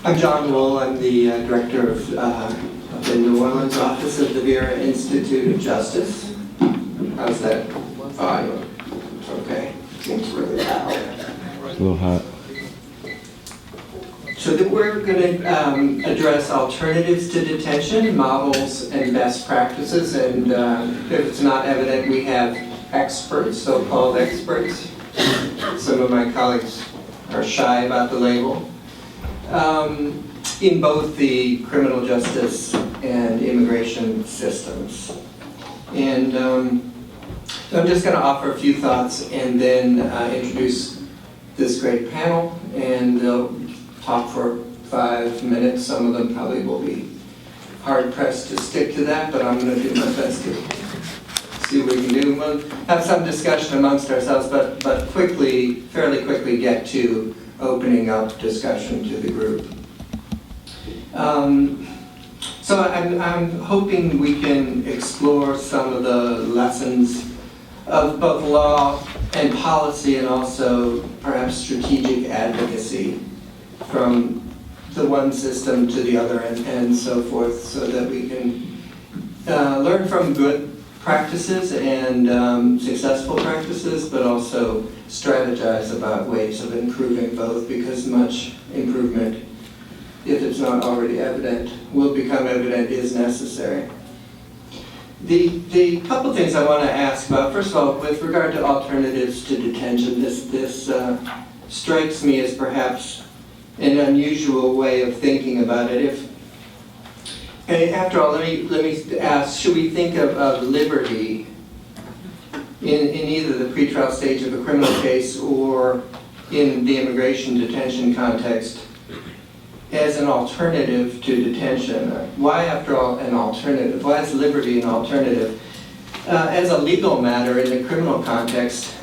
I'm John Wool. I'm the director of the New Orleans office of the Vera Institute of Justice. How's that audio? Okay. Seems really loud. A little hot. So that we're going to address alternatives to detention, models, and best practices. And if it's not evident, we have experts, so-called experts. Some of my colleagues are shy about the label. In both the criminal justice and immigration systems. And so I'm just going to offer a few thoughts and then introduce this great panel, and they'll talk for 5 minutes. Some of them probably will be hard-pressed to stick to that, but I'm going to do my best to see what we can do. We'll have some discussion amongst ourselves, but fairly quickly get to opening up discussion to the group. So I'm hoping we can explore some of the lessons of both law and policy, and also perhaps strategic advocacy from the one system to the other, and so forth, so that we can learn from good practices and successful practices, but also strategize about ways of improving both, because much improvement, if it's not already evident, will become evident is necessary. The couple things I want to ask about, first of all, with regard to alternatives to detention, this strikes me as perhaps an unusual way of thinking about it. And after all, let me ask, should we think of liberty in either the pretrial stage of a criminal case or in the immigration detention context as an alternative to detention? Why, after all, an alternative? Why is liberty an alternative? As a legal matter in the criminal context,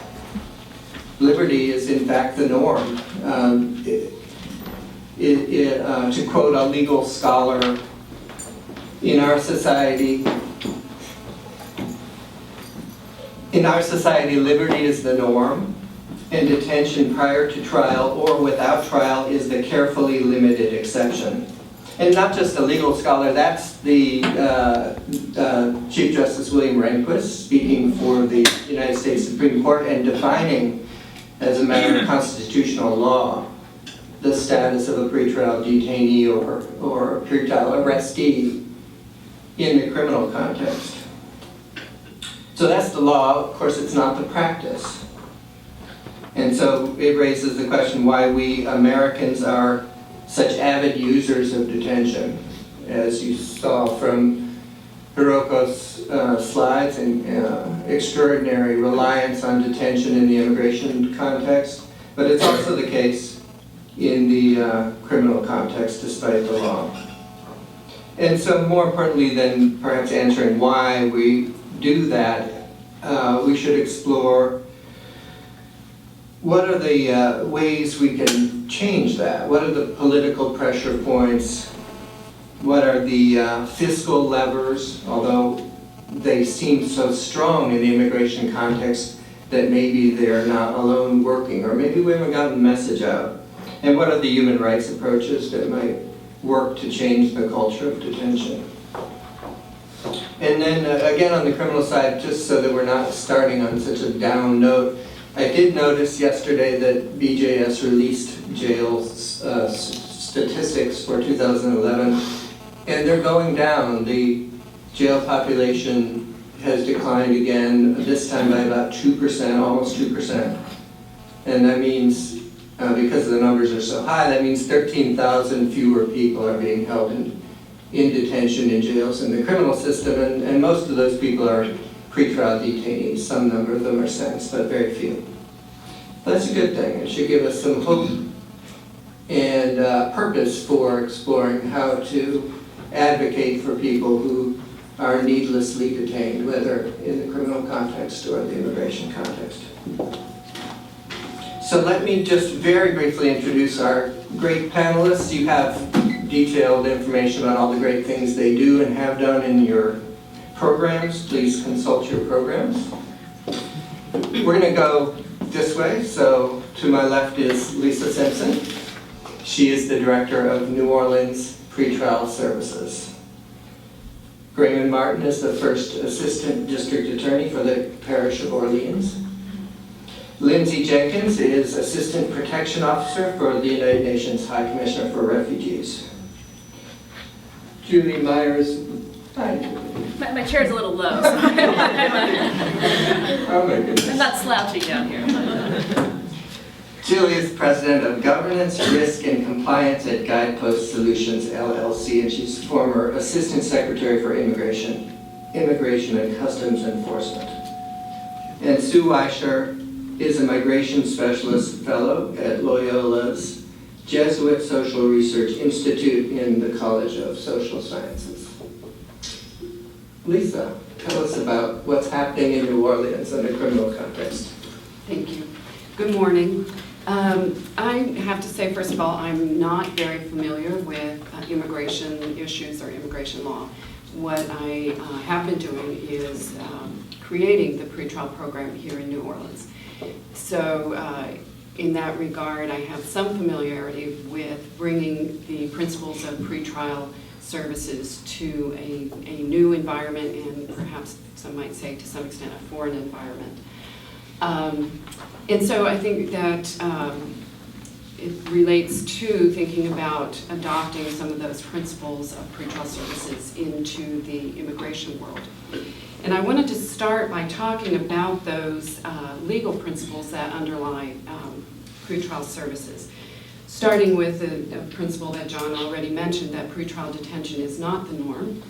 liberty is in fact the norm. To quote a legal scholar, in our society, liberty is the norm, and detention prior to trial or without trial is the carefully limited exception. And not just a legal scholar, that's the Chief Justice William Rehnquist speaking for the United States Supreme Court and defining as a matter of constitutional law the status of a pretrial detainee or a pretrial arrestee in the criminal context. So that's the law. Of course, it's not the practice. And so it raises the question why we Americans are such avid users of detention. As you saw from Hiroko's slides, and extraordinary reliance on detention in the immigration context, but it's also the case in the criminal context despite the law. And so more importantly than perhaps answering why we do that, we should explore what are the ways we can change that? What are the political pressure points? What are the fiscal levers, although they seem so strong in the immigration context that maybe they're not alone working, or maybe we haven't gotten the message out? And what are the human rights approaches that might work to change the culture of detention? And then again on the criminal side, just so that we're not starting on such a down note, I did notice yesterday that BJS released jail statistics for 2011, and they're going down. The jail population has declined again, this time by about 2%, almost 2%. And that means, because the numbers are so high, that means 13,000 fewer people are being held in detention in jails in the criminal system, and most of those people are pretrial detainees. Some number of them are sentenced, but very few. That's a good thing. It should give us some hope and purpose for exploring how to advocate for people who are needlessly detained, whether in the criminal context or the immigration context. So let me just very briefly introduce our great panelists. You have detailed information about all the great things they do and have done in your programs. Please consult your programs. We're going to go this way. So to my left is Lisa Simpson. She is the director of New Orleans Pretrial Services. Graymond Martin is the first assistant district attorney for the Parish of Orleans. Lindsey Jenkins is assistant protection officer for the United Nations High Commissioner for Refugees. Julie Myers. Hi. My chair's a little low, so Oh my goodness. I'm not slouching down here. Julie is president of governance, risk, and compliance at Guidepost Solutions, LLC, and she's former assistant secretary for immigration and customs enforcement. And Sue Weishar is a migration specialist fellow at Loyola's Jesuit Social Research Institute in the College of Social Sciences. Lisa, tell us about what's happening in New Orleans in a criminal context. Thank you. Good morning. I have to say, first of all, I'm not very familiar with immigration issues or immigration law. What I have been doing is creating the pretrial program here in New Orleans. So in that regard, I have some familiarity with bringing the principles of pretrial services to a new environment, and perhaps some might say to some extent a foreign environment. And so I think that it relates to thinking about adopting some of those principles of pretrial services into the immigration world. And I wanted to start by talking about those legal principles that underlie pretrial services. Starting with a principle that John already mentioned, that pretrial detention is not the norm.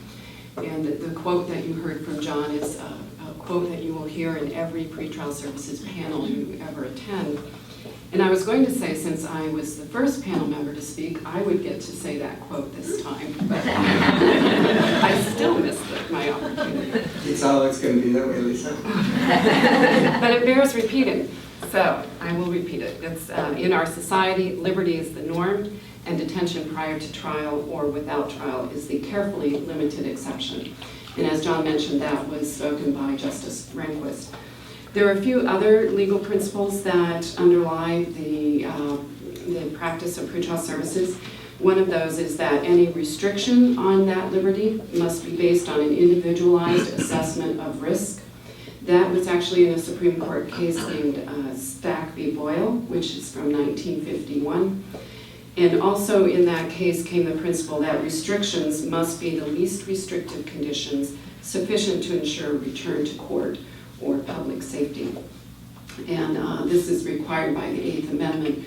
And the quote that you heard from John is a quote that you will hear in every pretrial services panel you ever attend. And I was going to say, since I was the first panel member to speak, I would get to say that quote this time, but I still missed my opportunity. It's always going to be that way, Lisa. But it bears repeating, so I will repeat it. It's in our society, liberty is the norm, and detention prior to trial or without trial is the carefully limited exception. And as John mentioned, that was spoken by Justice Rehnquist. There are a few other legal principles that underlie the practice of pretrial services. One of those is that any restriction on that liberty must be based on an individualized assessment of risk. That was actually in a Supreme Court case named Stack v. Boyle, which is from 1951. And also in that case came the principle that restrictions must be the least restrictive conditions sufficient to ensure return to court or public safety. And this is required by the Eighth Amendment.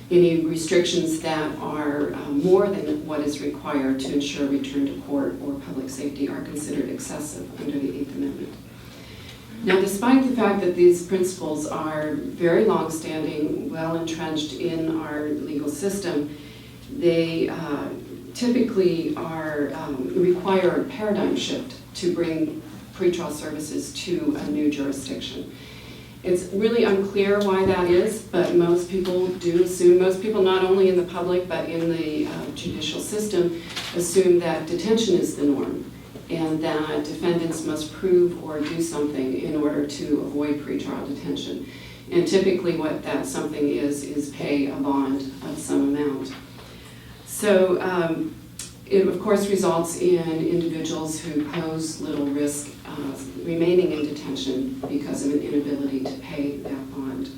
Any restrictions that are more than what is required to ensure return to court or public safety are considered excessive under the Eighth Amendment. Now, despite the fact that these principles are very long-standing, well-entrenched in our legal system, they typically require a paradigm shift to bring pretrial services to a new jurisdiction. It's really unclear why that is, but most people do assume, most people not only in the public but in the judicial system, assume that detention is the norm, and that defendants must prove or do something in order to avoid pretrial detention. And typically what that something is pay a bond of some amount. So it of course results in individuals who pose little risk remaining in detention because of an inability to pay that bond.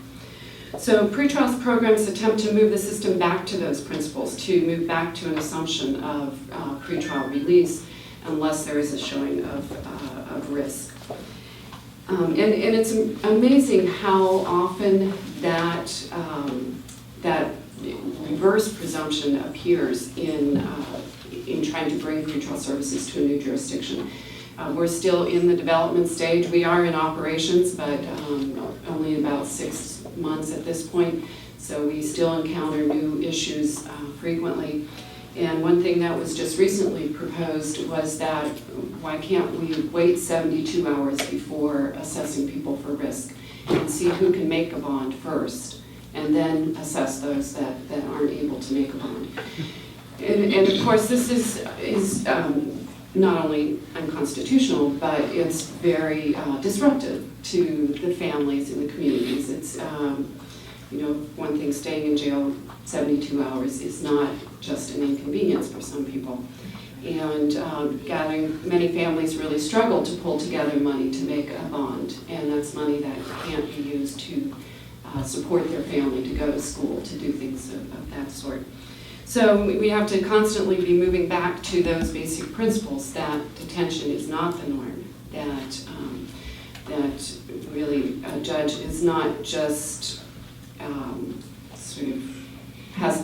So pretrial programs attempt to move the system back to those principles, to move back to an assumption of pretrial release unless there is a showing of risk. And it's amazing how often that reverse presumption appears in trying to bring pretrial services to a new jurisdiction. We're still in the development stage. We are in operations, but only about 6 months at this point. So we still encounter new issues frequently. And one thing that was just recently proposed was that why can't we wait 72 hours before assessing people for risk and see who can make a bond first, and then assess those that aren't able to make a bond. And of course this is not only unconstitutional, but it's very disruptive to the families and the communities. It's You know, one thing, staying in jail 72 hours is not just an inconvenience for some people. And many families really struggle to pull together money to make a bond, and that's money that can't be used to support their family, to go to school, to do things of that sort. So we have to constantly be moving back to those basic principles that detention is not the norm, that really a judge is not just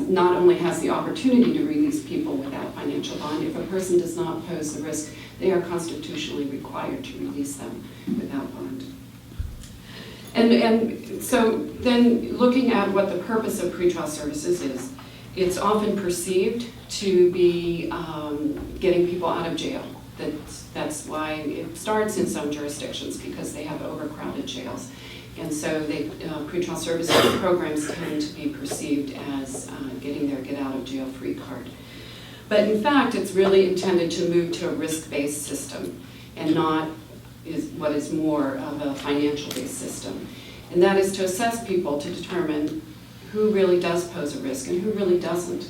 not only has the opportunity to release people without financial bond. If a person does not pose the risk, they are constitutionally required to release them without bond. And so then looking at what the purpose of pretrial services is, it's often perceived to be getting people out of jail. That's why it starts in some jurisdictions, because they have overcrowded jails. And so pretrial services programs tend to be perceived as getting their get out of jail free card. But in fact, it's really intended to move to a risk-based system and not what is more of a financial-based system. And that is to assess people to determine who really does pose a risk and who really doesn't.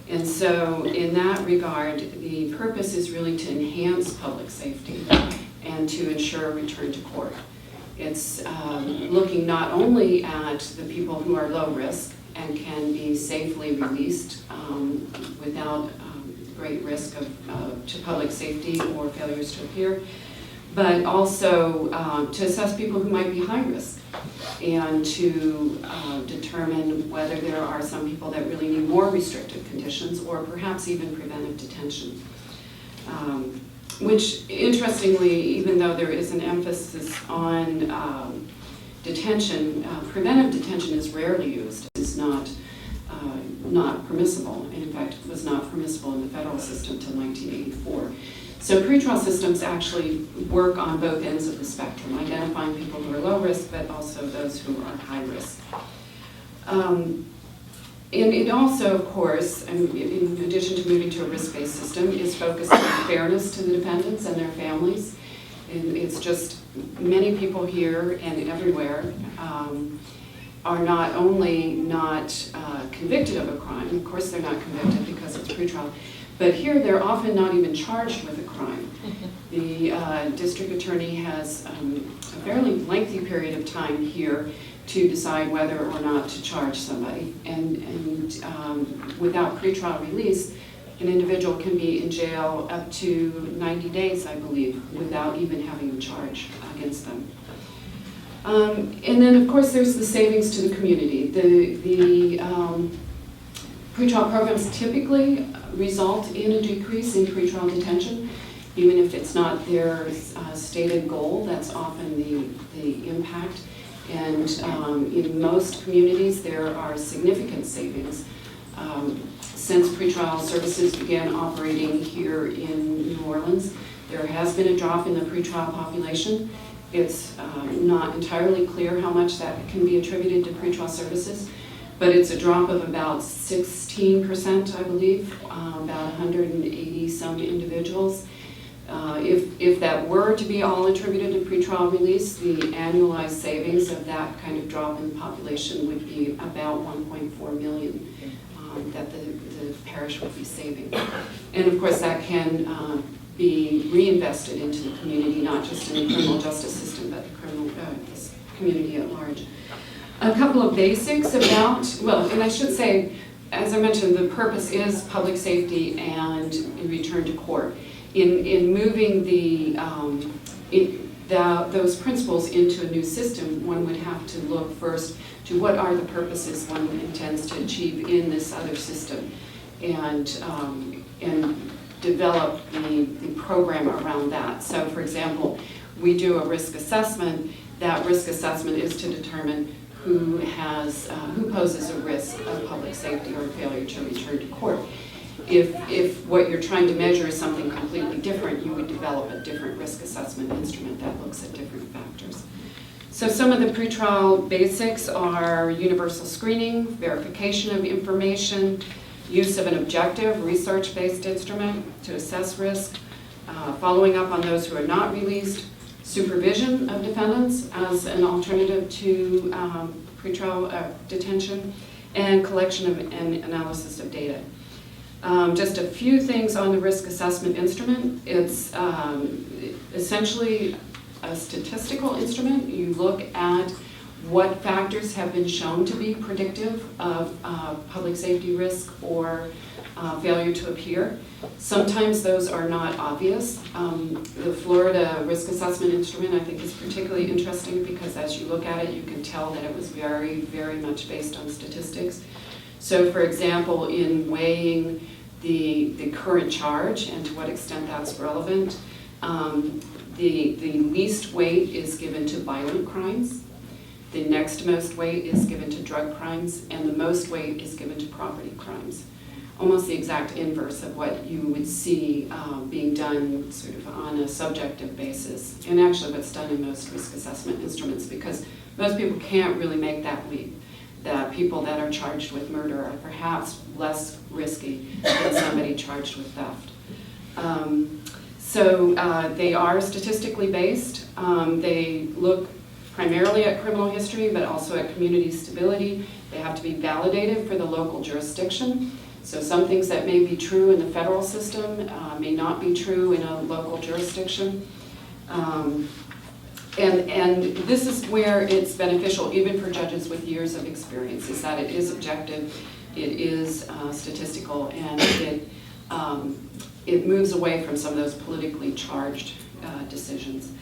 And so in that regard, the purpose is really to enhance public safety and to ensure a return to court. It's looking not only at the people who are low risk and can be safely released without great risk to public safety or failures to appear, but also to assess people who might be high risk and to determine whether there are some people that really need more restrictive conditions or perhaps even preventive detention. Which, interestingly, even though there is an emphasis on detention, preventive detention is rarely used. It's not permissible, and in fact, it was not permissible in the federal system until 1984. So pretrial systems actually work on both ends of the spectrum, identifying people who are low risk, but also those who are high risk. And it also, of course, in addition to moving to a risk-based system, is focused on fairness to the dependents and their families. And it's just many people here and everywhere are not only not convicted of a crime, of course they're not convicted because it's pretrial, but here they're often not even charged with a crime. The district attorney has a fairly lengthy period of time here to decide whether or not to charge somebody. And without pretrial release, an individual can be in jail up to 90 days, I believe, without even having a charge against them. And then, of course, there's the savings to the community. The pretrial programs typically result in a decrease in pretrial detention, even if it's not their stated goal. That's often the impact. And in most communities, there are significant savings. Since pretrial services began operating here in New Orleans, there has been a drop in the pretrial population. It's not entirely clear how much that can be attributed to pretrial services, but it's a drop of about 16%, I believe, about 180 some individuals. If that were to be all attributed to pretrial release, the annualized savings of that kind of drop in population would be about 1.4 million that the parish would be saving. And of course that can be reinvested into the community, not just in the criminal justice system, but the criminal community at large. A couple of basics about, well, and I should say, as I mentioned, the purpose is public safety and return to court. In moving those principles into a new system, one would have to look first to what are the purposes one intends to achieve in this other system, and develop the program around that. So, for example, we do a risk assessment. That risk assessment is to determine who poses a risk of public safety or failure to return to court. If what you're trying to measure is something completely different, you would develop a different risk assessment instrument that looks at different factors. So some of the pretrial basics are universal screening, verification of information, use of an objective, research-based instrument to assess risk, following up on those who are not released, supervision of defendants as an alternative to pretrial detention, and collection of and analysis of data. Just a few things on the risk assessment instrument. It's essentially a statistical instrument. You look at what factors have been shown to be predictive of public safety risk or failure to appear. Sometimes those are not obvious. The Florida risk assessment instrument I think is particularly interesting because as you look at it, you can tell that it was very, very much based on statistics. So for example, in weighing the current charge and to what extent that's relevant, the least weight is given to violent crimes. The next most weight is given to drug crimes, and the most weight is given to property crimes. Almost the exact inverse of what you would see being done sort of on a subjective basis, and actually what's done in most risk assessment instruments, because most people can't really make that leap, that people that are charged with murder are perhaps less risky than somebody charged with theft. So they are statistically based. They look primarily at criminal history, but also at community stability. They have to be validated for the local jurisdiction. So some things that may be true in the federal system may not be true in a local jurisdiction. And this is where it's beneficial, even for judges with years of experience, is that it is objective, it is statistical, and it moves away from some of those politically charged decisions.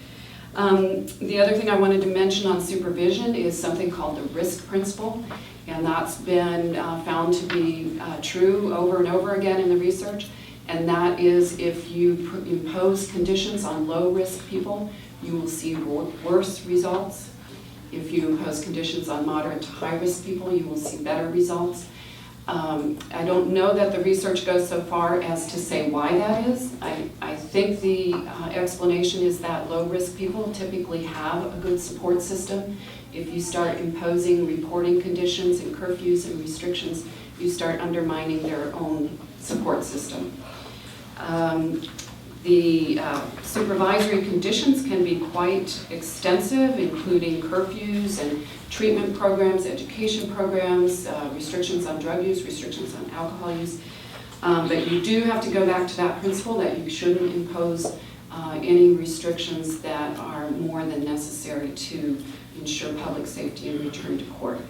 The other thing I wanted to mention on supervision is something called the risk principle, and that's been found to be true over and over again in the research, and that is if you impose conditions on low-risk people, you will see worse results. If you impose conditions on moderate to high-risk people, you will see better results. I don't know that the research goes so far as to say why that is. I think the explanation is that low-risk people typically have a good support system. If you start imposing reporting conditions and curfews and restrictions, you start undermining their own support system. The supervisory conditions can be quite extensive, including curfews and treatment programs, education programs, restrictions on drug use, restrictions on alcohol use. But you do have to go back to that principle that you shouldn't impose any restrictions that are more than necessary to ensure public safety and return to court.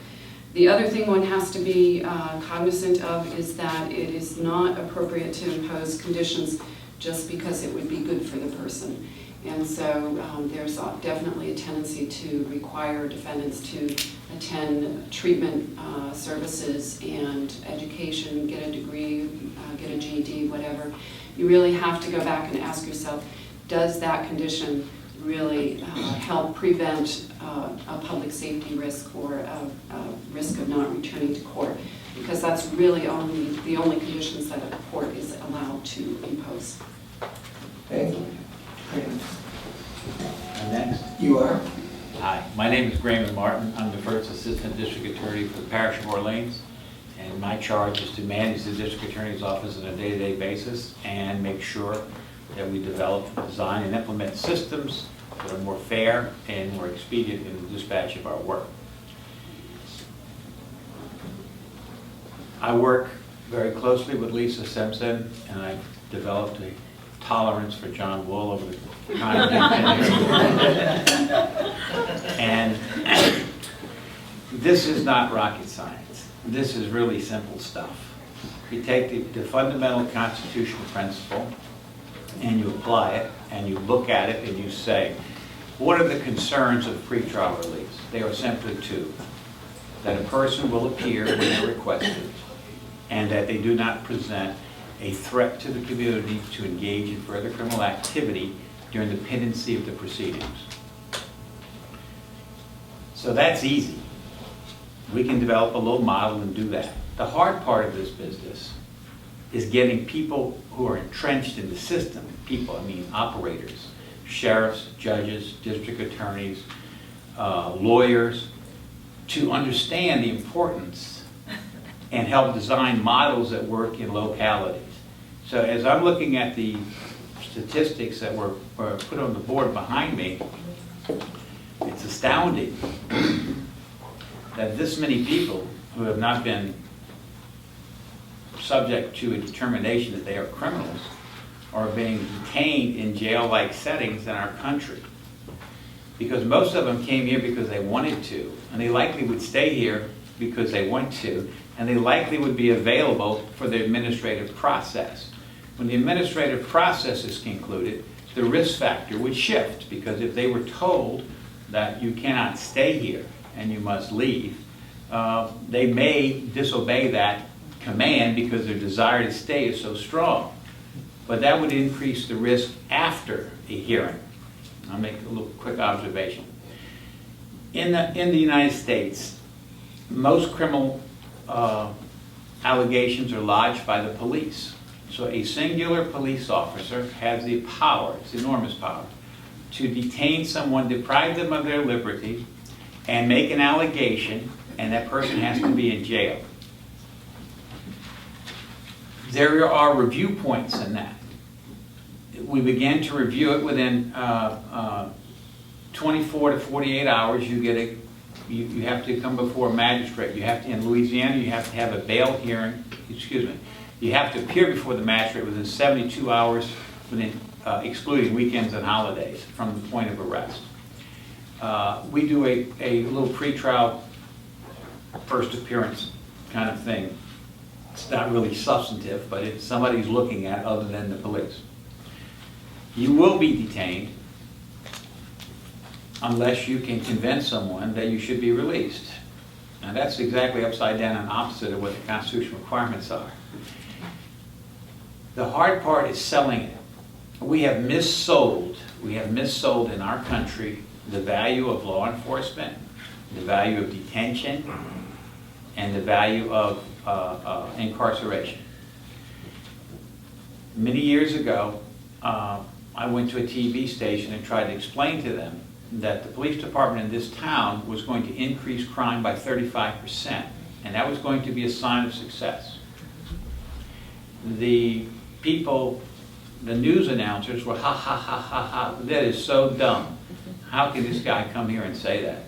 The other thing one has to be cognizant of is that it is not appropriate to impose conditions just because it would be good for the person. And so there's definitely a tendency to require defendants to attend treatment services and education, get a degree, get a GED, whatever. You really have to go back and ask yourself, does that condition really help prevent a public safety risk or a risk of not returning to court? Because that's really the only conditions that a court is allowed to impose. Thank you. And next. You are? Hi, my name is Graymond Martin. I'm the first Assistant District Attorney for the Parish of Orleans, and my charge is to manage the District Attorney's Office on a day-to-day basis and make sure that we develop, design, and implement systems that are more fair and more expedient in the dispatch of our work. I work very closely with Lisa Simpson, and I've developed a tolerance for John Wool over the time. And this is not rocket science. This is really simple stuff. You take the fundamental constitutional principle and you apply it and you look at it and you say, what are the concerns of pretrial release? They are simply two: that a person will appear when they're requested, and that they do not present a threat to the community to engage in further criminal activity during the pendency of the proceedings. So that's easy. We can develop a little model and do that. The hard part of this business is getting people who are entrenched in the system, operators, sheriffs, judges, district attorneys, lawyers, to understand the importance and help design models that work in localities. So as I'm looking at the statistics that were put on the board behind me, it's astounding that this many people who have not been subject to a determination that they are criminals are being detained in jail-like settings in our country. Because most of them came here because they wanted to, and they likely would stay here because they want to, and they likely would be available for the administrative process. When the administrative process is concluded, the risk factor would shift, because if they were told that you cannot stay here and you must leave, they may disobey that command because their desire to stay is so strong. But that would increase the risk after a hearing. I'll make a little quick observation. In the United States, most criminal allegations are lodged by the police. So a singular police officer has the power, it's enormous power, to detain someone, deprive them of their liberty, and make an allegation, and that person has to be in jail. There are review points in that. We begin to review it within 24 to 48 hours. You have to come before a magistrate. You have to, in Louisiana, you have to have a bail hearing. Excuse me. You have to appear before the magistrate within 72 hours, excluding weekends and holidays, from the point of arrest. We do a little pretrial first appearance kind of thing. It's not really substantive, but it's somebody's looking at other than the police. You will be detained unless you can convince someone that you should be released. Now that's exactly upside down and opposite of what the Constitution requirements are. The hard part is selling it. We have missold in our country the value of law enforcement, the value of detention, and the value of incarceration. Many years ago, I went to a TV station and tried to explain to them that the police department in this town was going to increase crime by 35%, and that was going to be a sign of success. The people, the news announcers were, ha, ha, ha, ha, ha, that is so dumb. How can this guy come here and say that?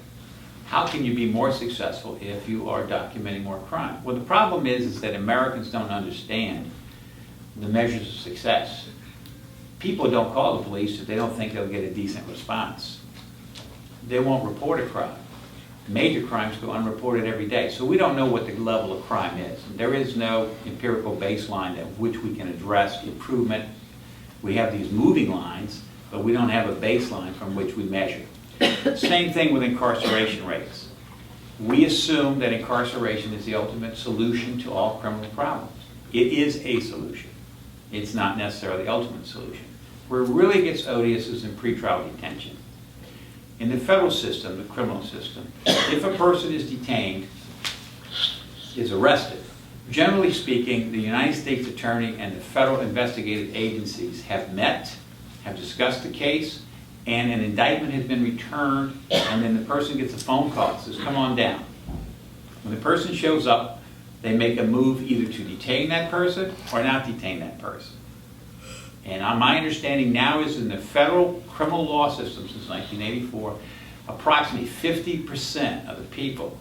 How can you be more successful if you are documenting more crime? Well, the problem is that Americans don't understand the measures of success. People don't call the police if they don't think they'll get a decent response. They won't report a crime. Major crimes go unreported every day. So we don't know what the level of crime is. There is no empirical baseline at which we can address improvement. We have these moving lines, but we don't have a baseline from which we measure. Same thing with incarceration rates. We assume that incarceration is the ultimate solution to all criminal problems. It is a solution. It's not necessarily the ultimate solution. Where it really gets odious is in pretrial detention. In the federal system, the criminal system, if a person is detained, is arrested, generally speaking, the United States Attorney and the federal investigative agencies have met, have discussed the case, and an indictment has been returned, and then the person gets a phone call that says, come on down. When the person shows up, they make a move either to detain that person or not detain that person. And my understanding now is in the federal criminal law system since 1984, approximately 50% of the people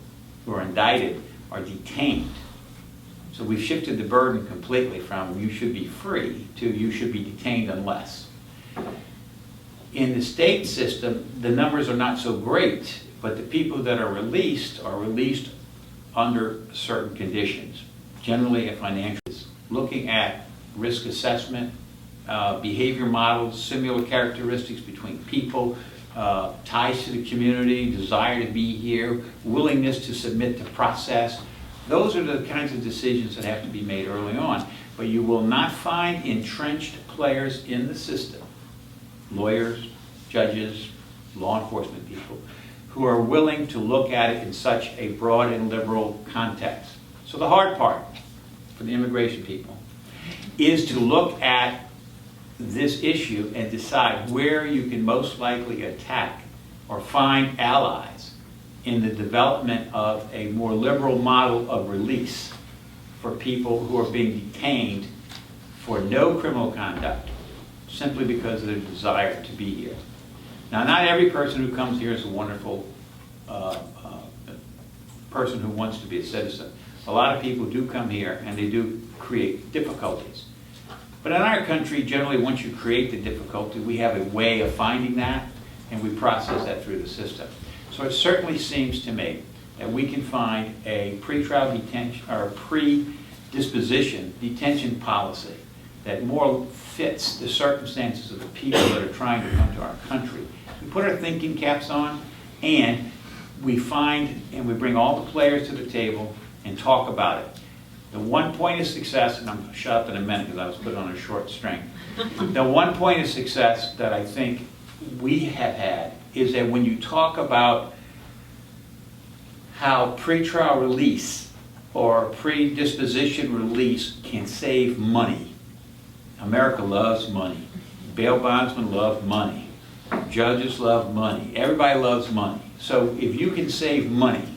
who are indicted are detained. So we've shifted the burden completely from you should be free to you should be detained unless. In the state system, the numbers are not so great, but the people that are released under certain conditions. Generally, a financial is looking at risk assessment, behavior models, similar characteristics between people, ties to the community, desire to be here, willingness to submit to process. Those are the kinds of decisions that have to be made early on. But you will not find entrenched players in the system, lawyers, judges, law enforcement people, who are willing to look at it in such a broad and liberal context. So the hard part for the immigration people is to look at this issue and decide where you can most likely attack or find allies in the development of a more liberal model of release for people who are being detained for no criminal conduct simply because of their desire to be here. Now, not every person who comes here is a wonderful person who wants to be a citizen. A lot of people do come here and they do create difficulties. But in our country, generally, once you create the difficulty, we have a way of finding that, and we process that through the system. So it certainly seems to me that we can find a pretrial detention or a pre-disposition detention policy that more fits the circumstances of the people that are trying to come to our country. We put our thinking caps on, and we find and we bring all the players to the table and talk about it. The one point of success, and I'm going to shut up in a minute because I was put on a short string. The one point of success that I think we have had is that when you talk about how pretrial release or predisposition release can save money. America loves money. Bail bondsmen love money. Judges love money. Everybody loves money. So if you can save money,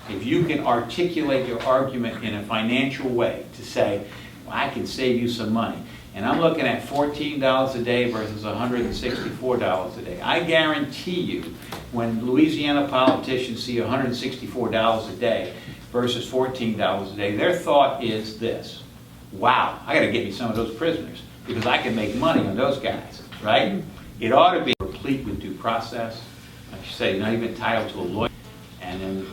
if you can articulate your argument in a financial way to say, well, I can save you some money, and I'm looking at $14 a day versus $164 a day. I guarantee you, when Louisiana politicians see $164 a day versus $14 a day, their thought is this: wow, I got to get me some of those prisoners because I can make money on those guys, right? It ought to be complete with due process. Like you say, not even entitled to a lawyer, and then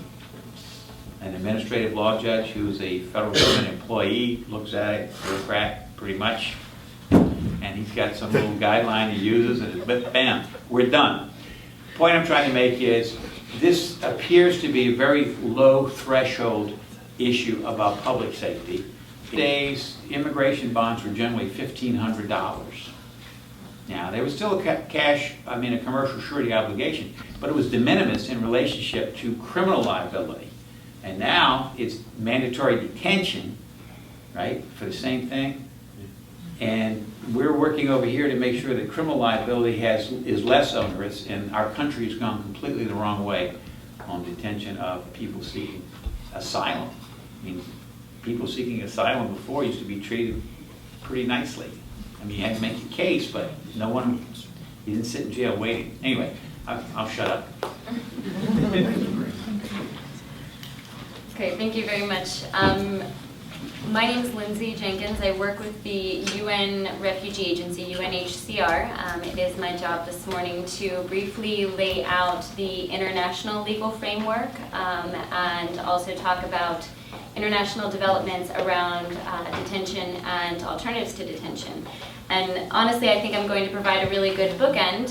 an administrative law judge who's a federal government employee looks at it, bureaucrat pretty much, and he's got some little guideline he uses, and bam, we're done. The point I'm trying to make is this appears to be a very low threshold issue about public safety. Today's immigration bonds were generally $1,500. Now, there was still a a commercial surety obligation, but it was de minimis in relationship to criminal liability. And now it's mandatory detention, right, for the same thing. And we're working over here to make sure that criminal liability is less onerous, and our country has gone completely the wrong way on detention of people seeking asylum. I mean, people seeking asylum before used to be treated pretty nicely. I mean, you had to make your case, but no one, you didn't sit in jail waiting. Anyway, I'll shut up. Okay, thank you very much. My name is Lindsey Jenkins. I work with the UN Refugee Agency, UNHCR. It is my job this morning to briefly lay out the international legal framework and also talk about international developments around detention and alternatives to detention. And honestly, I think I'm going to provide a really good bookend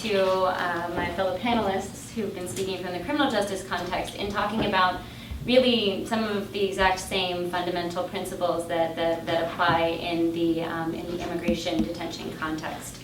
to my fellow panelists who've been speaking from the criminal justice context in talking about really some of the exact same fundamental principles that apply in the immigration detention context.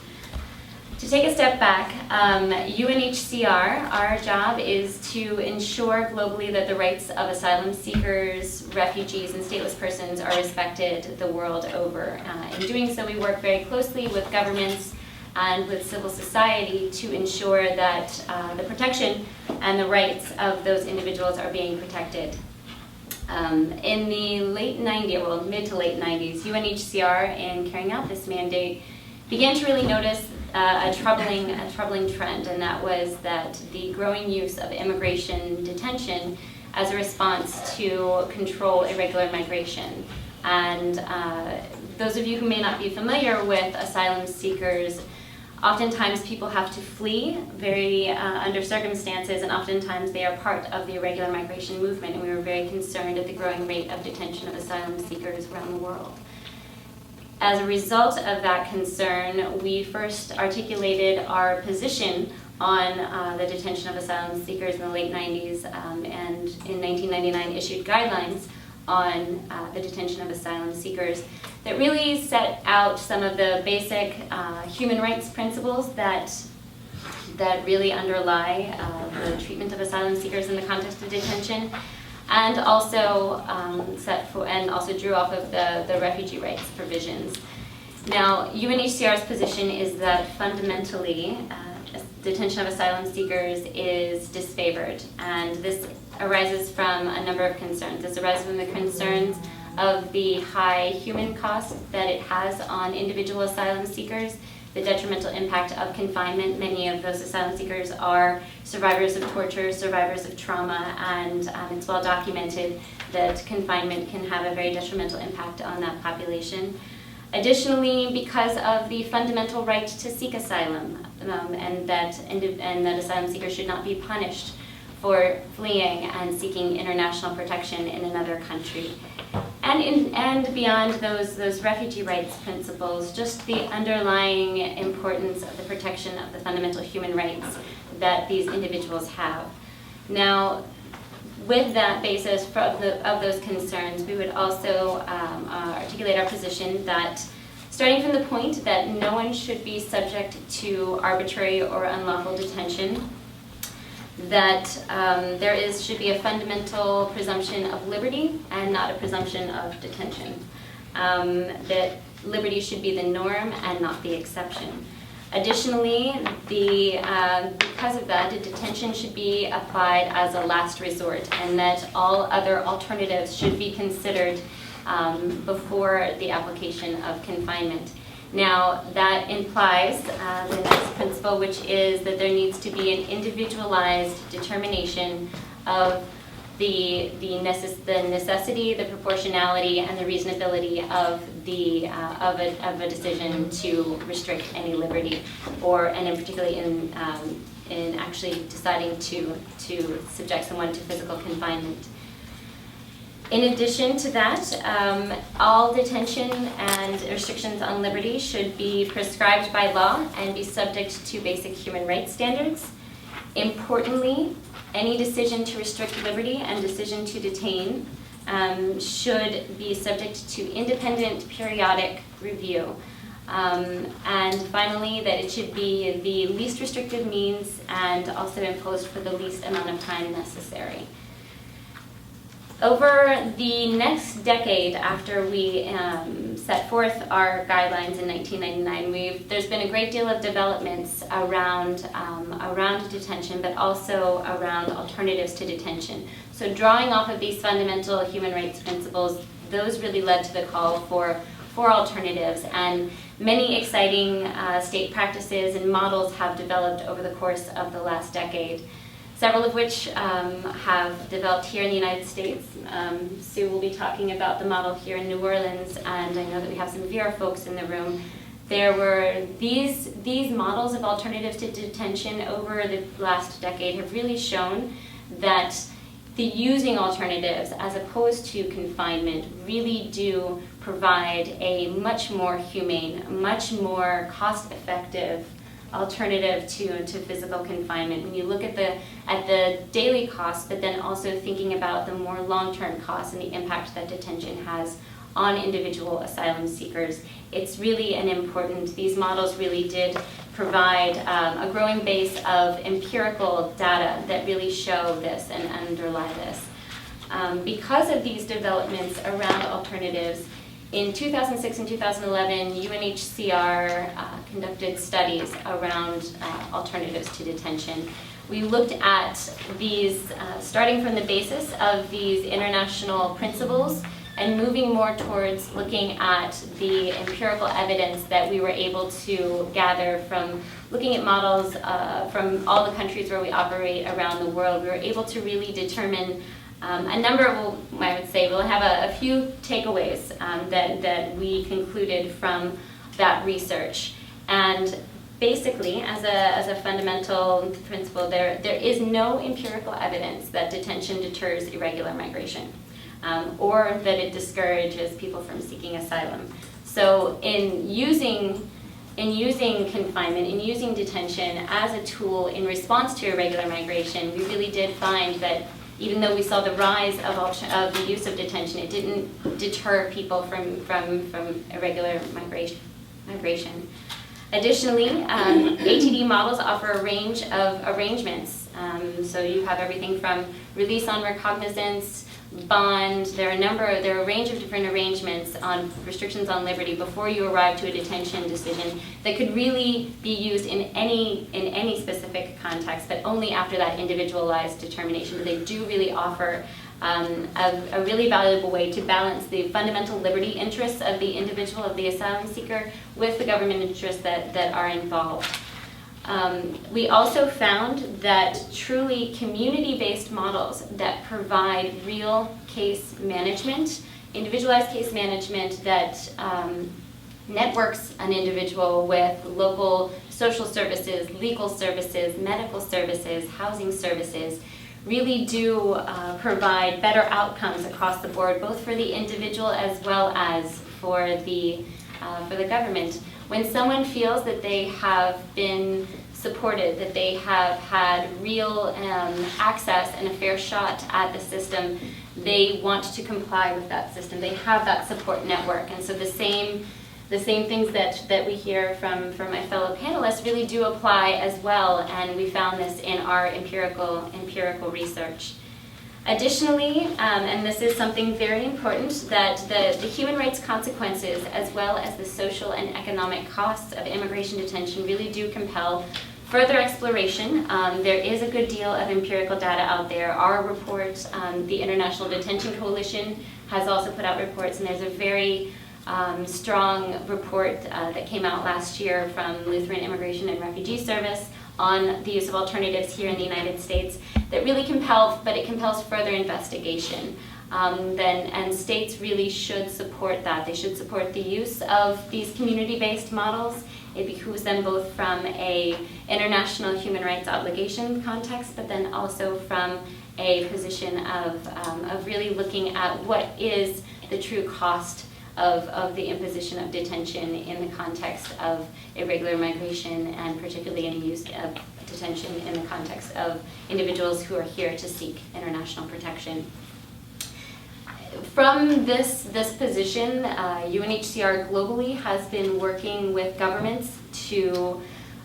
To take a step back, UNHCR, our job is to ensure globally that the rights of asylum seekers, refugees, and stateless persons are respected the world over. In doing so, we work very closely with governments and with civil society to ensure that the protection and the rights of those individuals are being protected. In the late 90s, well, mid to late 90s, UNHCR, in carrying out this mandate, began to really notice a troubling trend, and that was that the growing use of immigration detention as a response to control irregular migration. And those of you who may not be familiar with asylum seekers, oftentimes people have to flee under circumstances, and oftentimes they are part of the irregular migration movement, and we were very concerned at the growing rate of detention of asylum seekers around the world. As a result of that concern, we first articulated our position on the detention of asylum seekers in the late 90s, and in 1999 issued guidelines on the detention of asylum seekers that really set out some of the basic human rights principles that really underlie the treatment of asylum seekers in the context of detention, and also drew off of the refugee rights provisions. Now, UNHCR's position is that fundamentally detention of asylum seekers is disfavored, and this arises from a number of concerns. This arises from the concerns of the high human cost that it has on individual asylum seekers, the detrimental impact of confinement. Many of those asylum seekers are survivors of torture, survivors of trauma, and it's well documented that confinement can have a very detrimental impact on that population. Additionally, because of the fundamental right to seek asylum, and that asylum seekers should not be punished for fleeing and seeking international protection in another country. And beyond those refugee rights principles, just the underlying importance of the protection of the fundamental human rights that these individuals have. Now, with that basis of those concerns, we would also articulate our position that, starting from the point that no one should be subject to arbitrary or unlawful detention, that should be a fundamental presumption of liberty and not a presumption of detention. That liberty should be the norm and not the exception. Additionally, because of that, the detention should be applied as a last resort, and that all other alternatives should be considered before the application of confinement. Now, that implies the next principle, which is that there needs to be an individualized determination of the necessity, the proportionality, and the reasonability of a decision to restrict any liberty, and particularly in actually deciding to subject someone to physical confinement. In addition to that, all detention and restrictions on liberty should be prescribed by law and be subject to basic human rights standards. Importantly, any decision to restrict liberty and decision to detain should be subject to independent periodic review. And finally, that it should be the least restrictive means and also imposed for the least amount of time necessary. Over the next decade after we set forth our guidelines in 1999, there's been a great deal of developments around detention, but also around alternatives to detention. So drawing off of these fundamental human rights principles, those really led to the call for alternatives, and many exciting state practices and models have developed over the course of the last decade. Several of which have developed here in the United States. Sue will be talking about the model here in New Orleans, and I know that we have some Vera folks in the room. There were these models of alternatives to detention over the last decade have really shown that the using alternatives as opposed to confinement really do provide a much more humane, much more cost-effective alternative to physical confinement. When you look at the daily costs, but then also thinking about the more long-term costs and the impact that detention has on individual asylum seekers, it's really these models really did provide a growing base of empirical data that really show this and underlie this. Because of these developments around alternatives, in 2006 and 2011, UNHCR conducted studies around alternatives to detention. We looked at these, starting from the basis of these international principles and moving more towards looking at the empirical evidence that we were able to gather from looking at models from all the countries where we operate around the world. We were able to really determine a number of, I would say, we'll have a few takeaways that we concluded from that research. And basically, as a fundamental principle, there is no empirical evidence that detention deters irregular migration, or that it discourages people from seeking asylum. So in using confinement, in using detention as a tool in response to irregular migration, we really did find that even though we saw the rise of the use of detention, it didn't deter people from irregular migration. Additionally, ATD models offer a range of arrangements. So you have everything from release on recognizance, bond. There are a range of different arrangements on restrictions on liberty before you arrive to a detention decision that could really be used in any specific context, but only after that individualized determination. But they do really offer a really valuable way to balance the fundamental liberty interests of the individual, of the asylum seeker, with the government interests that are involved. We also found that truly community-based models that provide real case management, individualized case management that networks an individual with local social services, legal services, medical services, housing services, really do provide better outcomes across the board, both for the individual as well as for the government. When someone feels that they have been supported, that they have had real access and a fair shot at the system, they want to comply with that system. They have that support network. And so the same things that we hear from my fellow panelists really do apply as well, and we found this in our empirical research. Additionally, and this is something very important, that the human rights consequences as well as the social and economic costs of immigration detention really do compel further exploration. There is a good deal of empirical data out there. Our report, the International Detention Coalition, has also put out reports, and there's a very strong report that came out last year from Lutheran Immigration and Refugee Service on the use of alternatives here in the United States that really compels further investigation. And states really should support that. They should support the use of these community-based models. It behooves them both from a international human rights obligation context, but then also from a position of really looking at what is the true cost of the imposition of detention in the context of irregular migration, and particularly in the use of detention in the context of individuals who are here to seek international protection. From this position, UNHCR globally has been working with governments to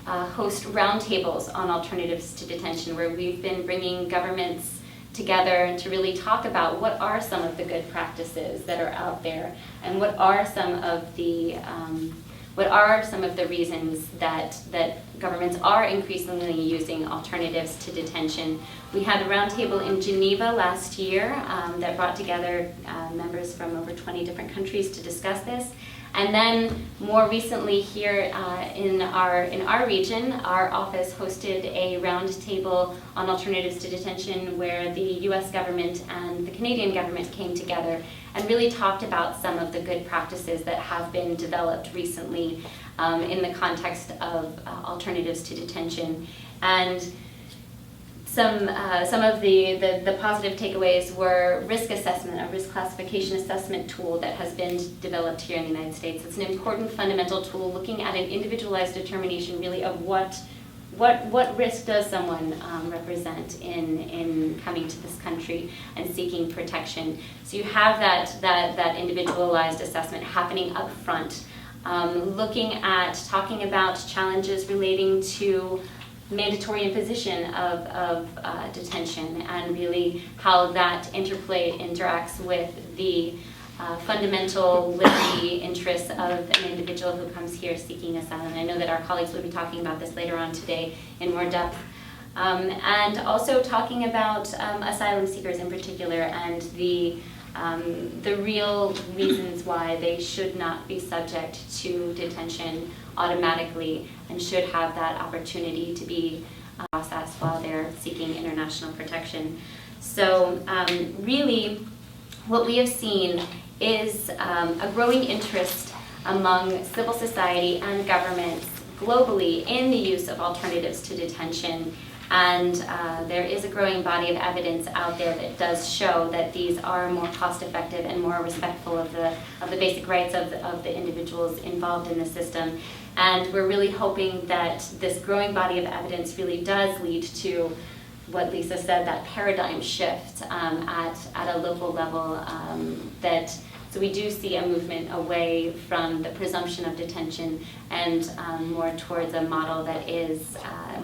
host roundtables on alternatives to detention, where we've been bringing governments together to really talk about what are some of the good practices that are out there, and what are some of the reasons that governments are increasingly using alternatives to detention. We had a roundtable in Geneva last year that brought together members from over 20 different countries to discuss this. And then more recently here in our region, our office hosted a roundtable on alternatives to detention, where the US government and the Canadian government came together and really talked about some of the good practices that have been developed recently in the context of alternatives to detention. And some of the positive takeaways were risk assessment, a risk classification assessment tool that has been developed here in the United States. It's an important fundamental tool looking at an individualized determination really of what risk does someone represent in coming to this country and seeking protection. So you have that individualized assessment happening up front, talking about challenges relating to mandatory imposition of detention, and really how that interacts with the fundamental liberty interests of an individual who comes here seeking asylum. I know that our colleagues will be talking about this later on today in more depth. And also talking about asylum seekers in particular, and the real reasons why they should not be subject to detention automatically, and should have that opportunity to be processed while they're seeking international protection. So really what we have seen is a growing interest among civil society and governments globally in the use of alternatives to detention. And there is a growing body of evidence out there that does show that these are more cost-effective and more respectful of the basic rights of the individuals involved in the system. And we're really hoping that this growing body of evidence really does lead to what Lisa said, that paradigm shift at a local level. So we do see a movement away from the presumption of detention and more towards a model that is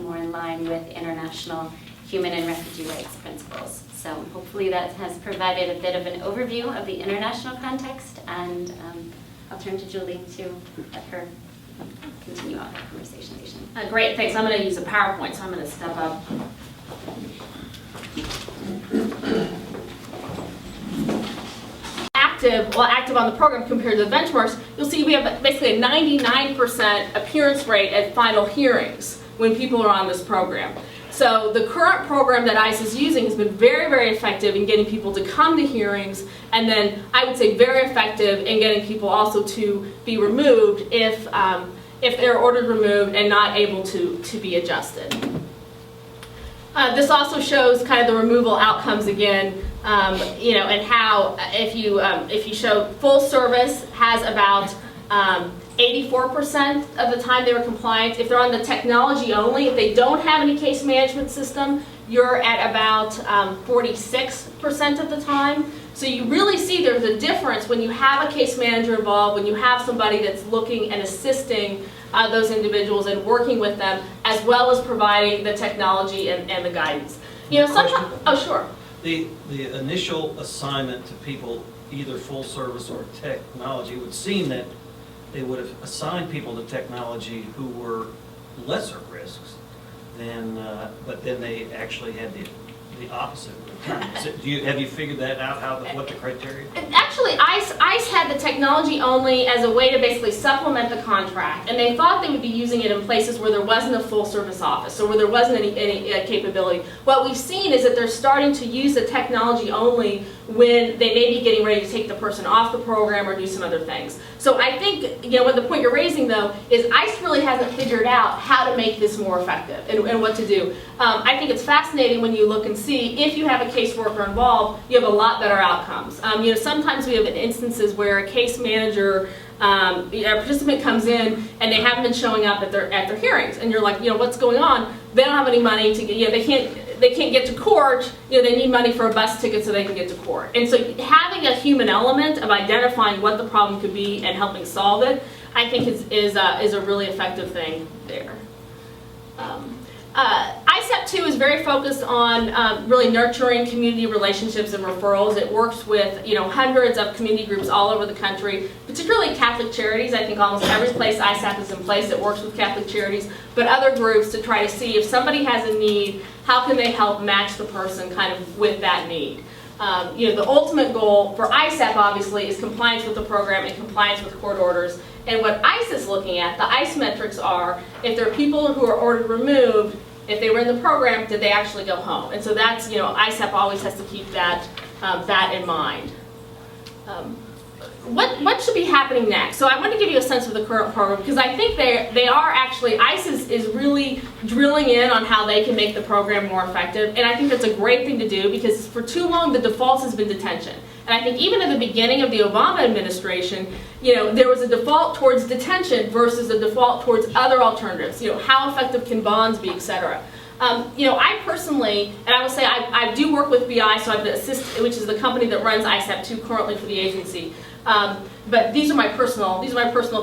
more in line with international human and refugee rights principles. So hopefully that has provided a bit of an overview of the international context, and I'll turn to Julie to let her continue on our conversation. Great, thanks. I'm going to use a PowerPoint, so I'm going to step up. active on the program compared to the benchmarks, you'll see we have basically a 99% appearance rate at final hearings when people are on this program. So the current program that ICE is using has been very, very effective in getting people to come to hearings, and then I would say very effective in getting people also to be removed if they're ordered removed and not able to be adjusted. This also shows kind of the removal outcomes again, and how if you show full service has about 84% of the time they were compliant. If they're on the technology only, if they don't have any case management system, you're at about 46% of the time. So you really see there's a difference when you have a case manager involved, when you have somebody that's looking and assisting those individuals and working with them, as well as providing the technology and the guidance. Sometimes, oh sure. The initial assignment to people, either full service or technology, would seem that they would have assigned people to technology who were lesser risks than, but then they actually had the opposite. Have you figured that out? What the criteria? Actually, ICE had the technology only as a way to basically supplement the contract, and they thought they would be using it in places where there wasn't a full service office, or where there wasn't any capability. What we've seen is that they're starting to use the technology only when they may be getting ready to take the person off the program or do some other things. So I think, what the point you're raising though is ICE really hasn't figured out how to make this more effective and what to do. I think it's fascinating when you look and see if you have a caseworker involved, you have a lot better outcomes. Sometimes we have instances where a case manager, a participant comes in and they haven't been showing up at their hearings, and you're like, what's going on? They don't have any money to get, they can't get to court. They need money for a bus ticket so they can get to court. And so having a human element of identifying what the problem could be and helping solve it, I think is a really effective thing there. ISAP 2 is very focused on really nurturing community relationships and referrals. It works with hundreds of community groups all over the country, particularly Catholic charities. I think almost every place ISAP is in place, it works with Catholic charities, but other groups to try to see if somebody has a need, how can they help match the person kind of with that need. The ultimate goal for ISAP obviously is compliance with the program and compliance with court orders. And what ICE is looking at, the ICE metrics are, if there are people who are ordered removed, if they were in the program, did they actually go home? And so that's, ISAP always has to keep that in mind. What should be happening next? So I want to give you a sense of the current program, because I think they are actually, ICE is really drilling in on how they can make the program more effective, and I think that's a great thing to do, because for too long the default has been detention. And I think even at the beginning of the Obama administration, there was a default towards detention versus a default towards other alternatives. How effective can bonds be, et cetera. I personally, and I will say I do work with BI, so I'm the assist, which is the company that runs ISAP 2 currently for the agency. But these are my personal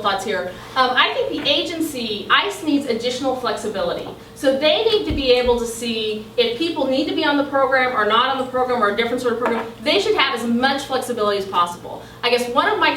thoughts here. I think the agency, ICE, needs additional flexibility. So they need to be able to see if people need to be on the program or not on the program or a different sort of program. They should have as much flexibility as possible. I guess one of my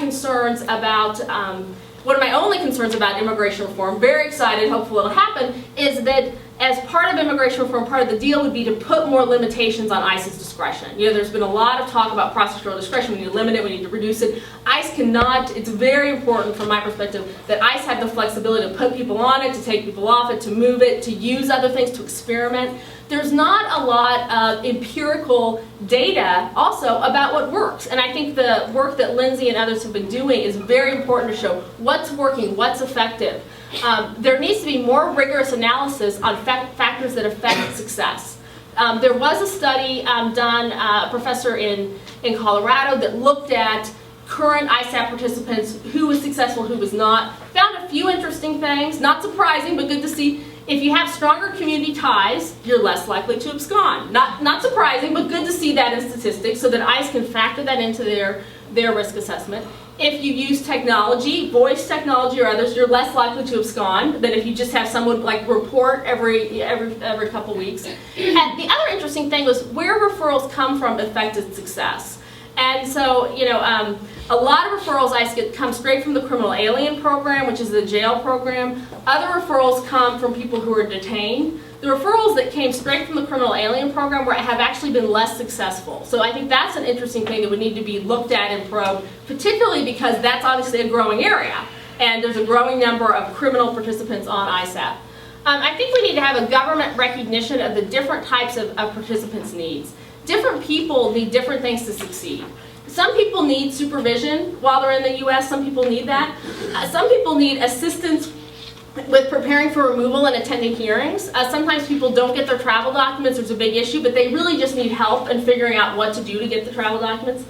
only concerns about immigration reform, very excited, hopeful it'll happen, is that as part of immigration reform, part of the deal would be to put more limitations on ICE's discretion. There's been a lot of talk about prosecutorial discretion. We need to limit it, we need to reduce it. ICE cannot, it's very important from my perspective that ICE have the flexibility to put people on it, to take people off it, to move it, to use other things, to experiment. There's not a lot of empirical data also about what works. And I think the work that Lindsay and others have been doing is very important to show what's working, what's effective. There needs to be more rigorous analysis on factors that affect success. There was a study done, a professor in Colorado, that looked at current ISAP participants, who was successful, who was not. Found a few interesting things, not surprising, but good to see. If you have stronger community ties, you're less likely to abscond. Not surprising, but good to see that in statistics so that ICE can factor that into their risk assessment. If you use technology, voice technology or others, you're less likely to abscond than if you just have someone report every couple weeks. And the other interesting thing was where referrals come from affected success. And so, a lot of referrals ICE get come straight from the criminal alien program, which is the jail program. Other referrals come from people who are detained. The referrals that came straight from the criminal alien program have actually been less successful. So I think that's an interesting thing that would need to be looked at and probed, particularly because that's obviously a growing area, and there's a growing number of criminal participants on ISAP. I think we need to have a government recognition of the different types of participants' needs. Different people need different things to succeed. Some people need supervision while they're in the U.S. Some people need that. Some people need assistance with preparing for removal and attending hearings. Sometimes people don't get their travel documents. There's a big issue, but they really just need help in figuring out what to do to get the travel documents.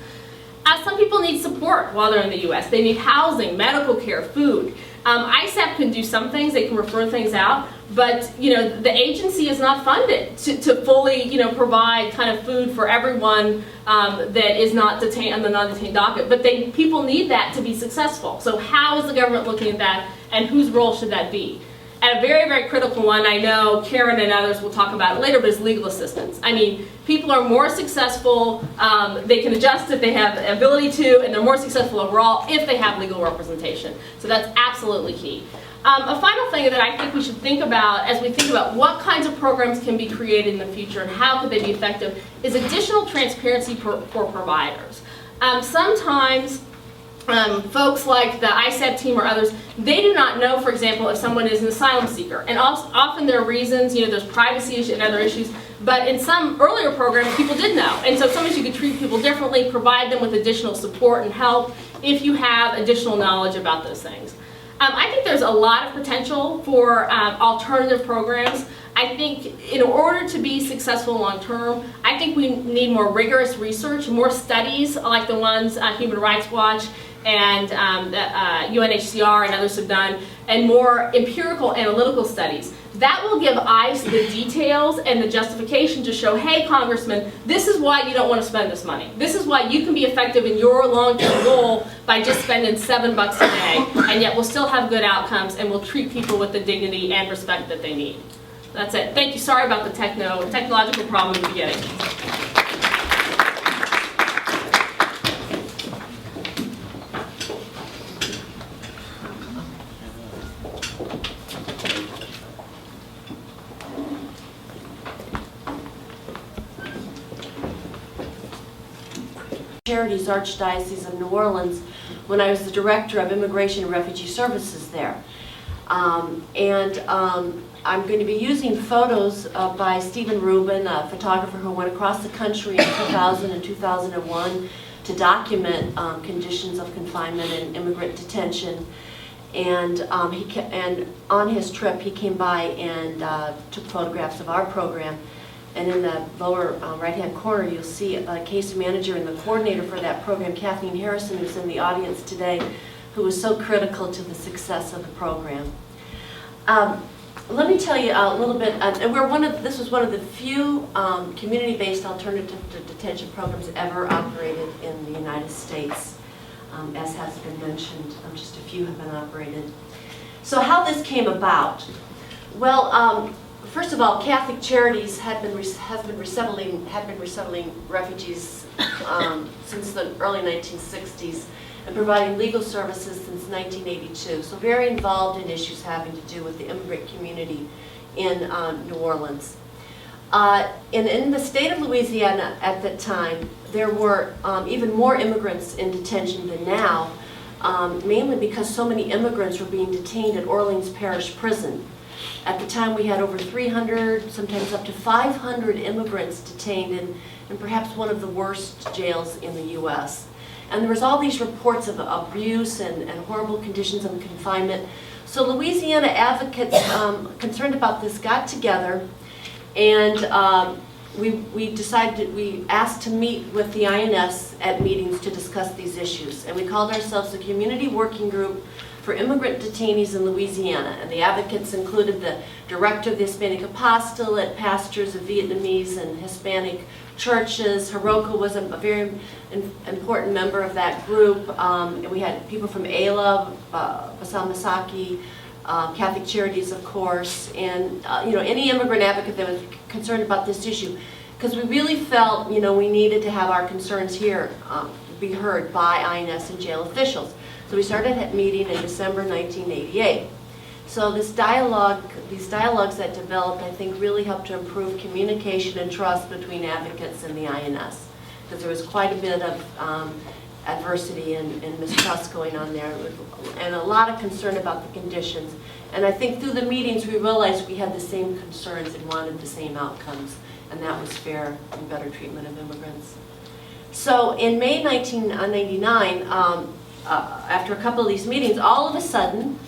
Some people need support while they're in the U.S. They need housing, medical care, food. ISAP can do some things. They can refer things out. But the agency is not funded to fully provide kind of food for everyone that is not detained on the non-detained docket. But people need that to be successful. So how is the government looking at that, and whose role should that be? And a very, very critical one, I know Karen and others will talk about it later, but is legal assistance. I mean, people are more successful, they can adjust if they have the ability to, and they're more successful overall if they have legal representation. So that's absolutely key. A final thing that I think we should think about as we think about what kinds of programs can be created in the future and how could they be effective is additional transparency for providers. Sometimes folks like the ISAP team or others, they do not know, for example, if someone is an asylum seeker. And often there are reasons, there's privacy issues and other issues, but in some earlier programs, people did know. And so sometimes you could treat people differently, provide them with additional support and help if you have additional knowledge about those things. I think there's a lot of potential for alternative programs. I think in order to be successful long term, I think we need more rigorous research, more studies like the ones Human Rights Watch and UNHCR and others have done, and more empirical analytical studies. That will give ICE the details and the justification to show, hey, Congressman, this is why you don't want to spend this money. This is why you can be effective in your long-term goal by just spending $7 a day, and yet we'll still have good outcomes and we'll treat people with the dignity and respect that they need. That's it. Thank you. Sorry about the technological problem in the beginning. Charities Archdiocese of New Orleans when I was the director of Immigration and Refugee Services there. I'm going to be using photos by Stephen Rubin, a photographer who went across the country in 2000 and 2001 to document conditions of confinement and immigrant detention. And on his trip, he came by and took photographs of our program. And in the lower right-hand corner, you'll see a case manager and the coordinator for that program, Kathleen Harrison, who's in the audience today, who was so critical to the success of the program. Let me tell you a little bit, and this was one of the few community-based alternative to detention programs ever operated in the United States. As has been mentioned, just a few have been operated. So how this came about? Well, first of all, Catholic Charities had been resettling refugees since the early 1960s and providing legal services since 1982. So very involved in issues having to do with the immigrant community in New Orleans. In the state of Louisiana at that time, there were even more immigrants in detention than now, mainly because so many immigrants were being detained at Orleans Parish Prison. At the time, we had over 300, sometimes up to 500 immigrants detained in perhaps one of the worst jails in the U.S. And there was all these reports of abuse and horrible conditions of confinement. So Louisiana advocates concerned about this got together, and we asked to meet with the INS at meetings to discuss these issues. And we called ourselves the Community Working Group for Immigrant Detainees in Louisiana. And the advocates included the director of the Hispanic Apostolate, pastors of Vietnamese and Hispanic churches. Hiroko was a very important member of that group. And we had people from ALA, Basal Masaki, Catholic Charities, of course, and any immigrant advocate that was concerned about this issue, because we really felt we needed to have our concerns here be heard by INS and jail officials. So we started meeting in December 1988. So these dialogues that developed, I think, really helped to improve communication and trust between advocates and the INS, because there was quite a bit of adversity and mistrust going on there, and a lot of concern about the conditions. And I think through the meetings, we realized we had the same concerns and wanted the same outcomes, and that was fair and better treatment of immigrants. So in May 1999, after a couple of these meetings, all of a sudden,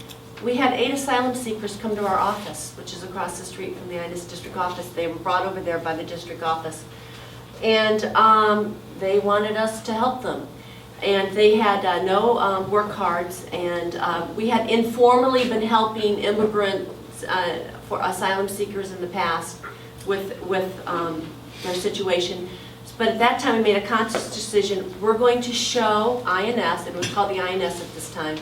we had 8 asylum seekers come to our office, which is across the street from the INS district office. They were brought over there by the district office. And they wanted us to help them. And they had no work cards, and we had informally been helping immigrants for asylum seekers in the past with their situation. But at that time, we made a conscious decision, we're going to show INS, it was called the INS at this time,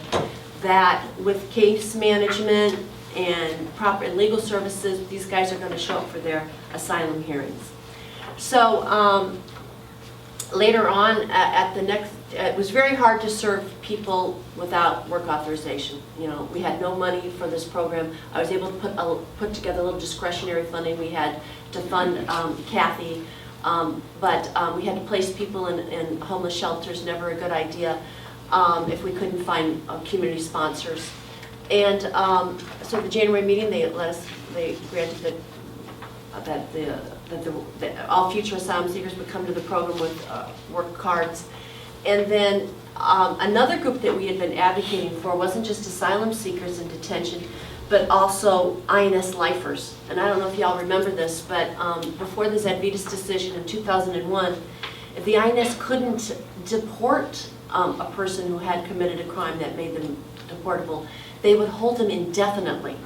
that with case management and proper and legal services, these guys are going to show up for their asylum hearings. So later on, it was very hard to serve people without work authorization. You know, we had no money for this program. I was able to put together a little discretionary funding. We had to fund Kathy, but we had to place people in homeless shelters. Never a good idea if we couldn't find community sponsors. And so the January meeting, they granted that all future asylum seekers would come to the program with work cards. And then another group that we had been advocating for wasn't just asylum seekers in detention, but also INS lifers. And I don't know if y'all remember this, but before the Zadvitas decision in 2001, if the INS couldn't deport a person who had committed a crime that made them deportable, they would hold them indefinitely.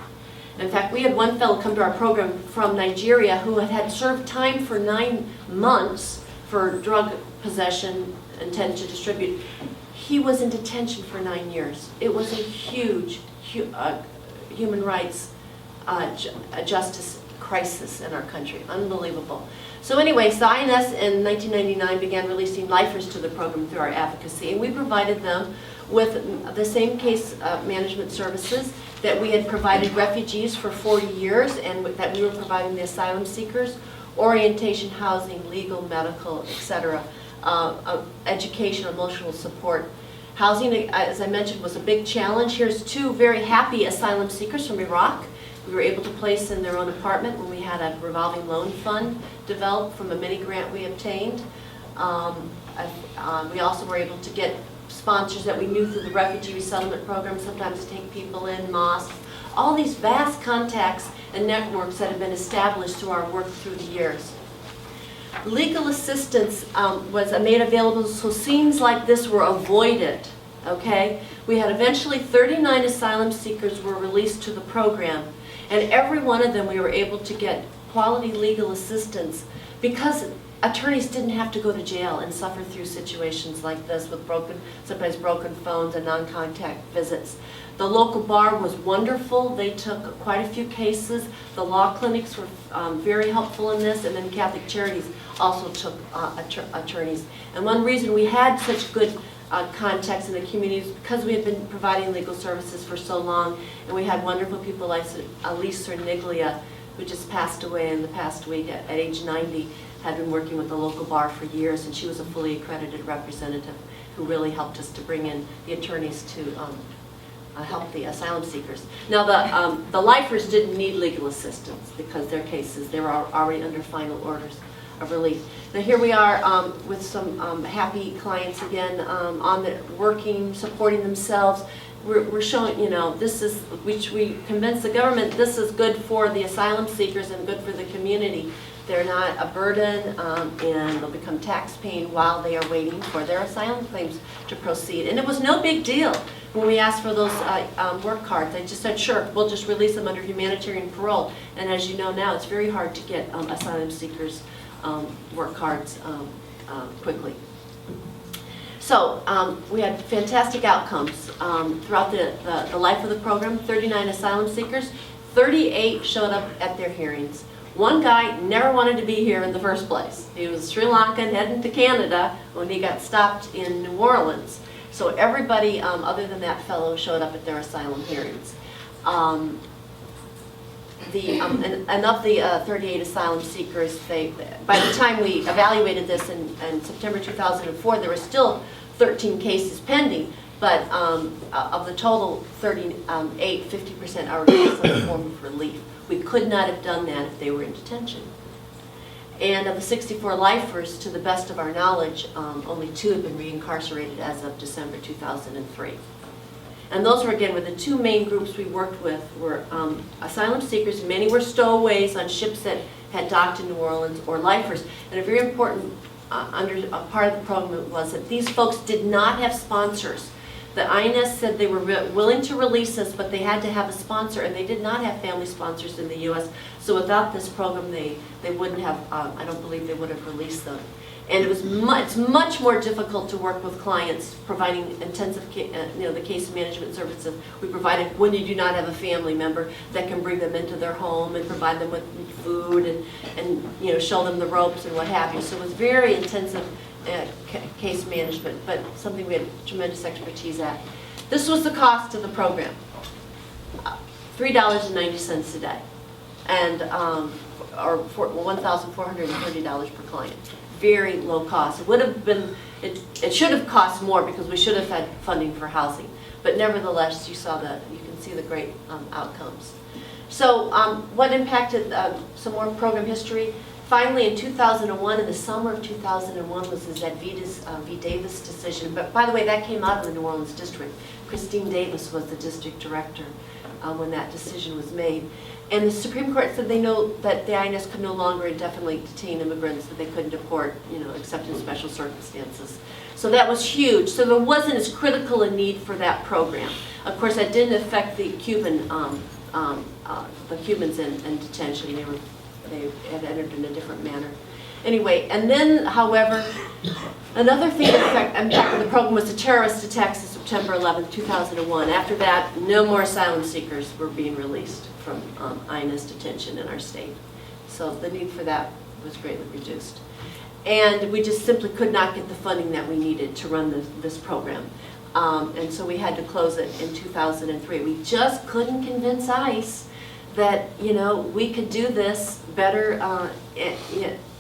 In fact, we had one fellow come to our program from Nigeria who had served time for 9 months for drug possession, intent to distribute. He was in detention for 9 years. It was a huge human rights justice crisis in our country. Unbelievable. So anyway, so INS in 1999 began releasing lifers to the program through our advocacy, and we provided them with the same case management services that we had provided refugees for 40 years and that we were providing the asylum seekers: orientation, housing, legal, medical, etc., education, emotional support. Housing, as I mentioned, was a big challenge. Here's 2 very happy asylum seekers from Iraq. We were able to place in their own apartment when we had a revolving loan fund developed from a mini grant we obtained. We also were able to get sponsors that we knew through the refugee resettlement program, sometimes take people in, mosques, all these vast contacts and networks that have been established through our work through the years. Legal assistance was made available, so scenes like this were avoided, okay? We had eventually 39 asylum seekers were released to the program, and every one of them we were able to get quality legal assistance because attorneys didn't have to go to jail and suffer through situations like this with sometimes broken phones and non-contact visits. The local bar was wonderful. They took quite a few cases. The law clinics were very helpful in this, and then Catholic Charities also took attorneys. And one reason we had such good contacts in the community is because we had been providing legal services for so long, and we had wonderful people like Elise Niglia, who just passed away in the past week at age 90, had been working with the local bar for years, and she was a fully accredited representative who really helped us to bring in the attorneys to help the asylum seekers. Now the lifers didn't need legal assistance because their cases, they were already under final orders of relief. Now here we are with some happy clients again, working, supporting themselves. We're showing, you know, this is, which we convinced the government this is good for the asylum seekers and good for the community. They're not a burden, and they'll become tax-paying while they are waiting for their asylum claims to proceed. And it was no big deal when we asked for those work cards. They just said, sure, we'll just release them under humanitarian parole. And as you know now, it's very hard to get asylum seekers work cards quickly. So we had fantastic outcomes throughout the life of the program. 39 asylum seekers, 38 showed up at their hearings. One guy never wanted to be here in the first place. He was Sri Lankan heading to Canada when he got stopped in New Orleans. So everybody other than that fellow showed up at their asylum hearings. And of the 38 asylum seekers, by the time we evaluated this in September 2004, there were still 13 cases pending, but of the total 38, 50% are in some form of relief. We could not have done that if they were in detention. And of the 64 lifers, to the best of our knowledge, only 2 have been reincarcerated as of December 2003. And those were, again, the 2 main groups we worked with were asylum seekers. Many were stowaways on ships that had docked in New Orleans, or lifers. And a very important part of the program was that these folks did not have sponsors. The INS said they were willing to release us, but they had to have a sponsor, and they did not have family sponsors in the U.S. So without this program, they wouldn't have, I don't believe they would have released them. And it was it's much more difficult to work with clients providing intensive, the case management services we provided when you do not have a family member that can bring them into their home and provide them with food and show them the ropes and what have you. So it was very intensive case management, but something we had tremendous expertise at. This was the cost of the program, $3.90 a day, and or $1,430 per client. Very low cost. It would have been, it should have cost more because we should have had funding for housing. But nevertheless, you can see the great outcomes. So what impacted some more program history? Finally, in 2001, in the summer of 2001, was the V. Davis decision. But by the way, that came out of the New Orleans district. Christine Davis was the district director when that decision was made. And the Supreme Court said they know that the INS could no longer indefinitely detain immigrants, that they couldn't deport, except in special circumstances. So that was huge. So there wasn't as critical a need for that program. Of course, that didn't affect the Cubans in detention. They had entered in a different manner. Anyway, and then, however, another thing that impacted the program was the terrorist attacks of September 11, 2001. After that, no more asylum seekers were being released from INS detention in our state. So the need for that was greatly reduced. And we just simply could not get the funding that we needed to run this program. And so we had to close it in 2003. We just couldn't convince ICE that, we could do this better,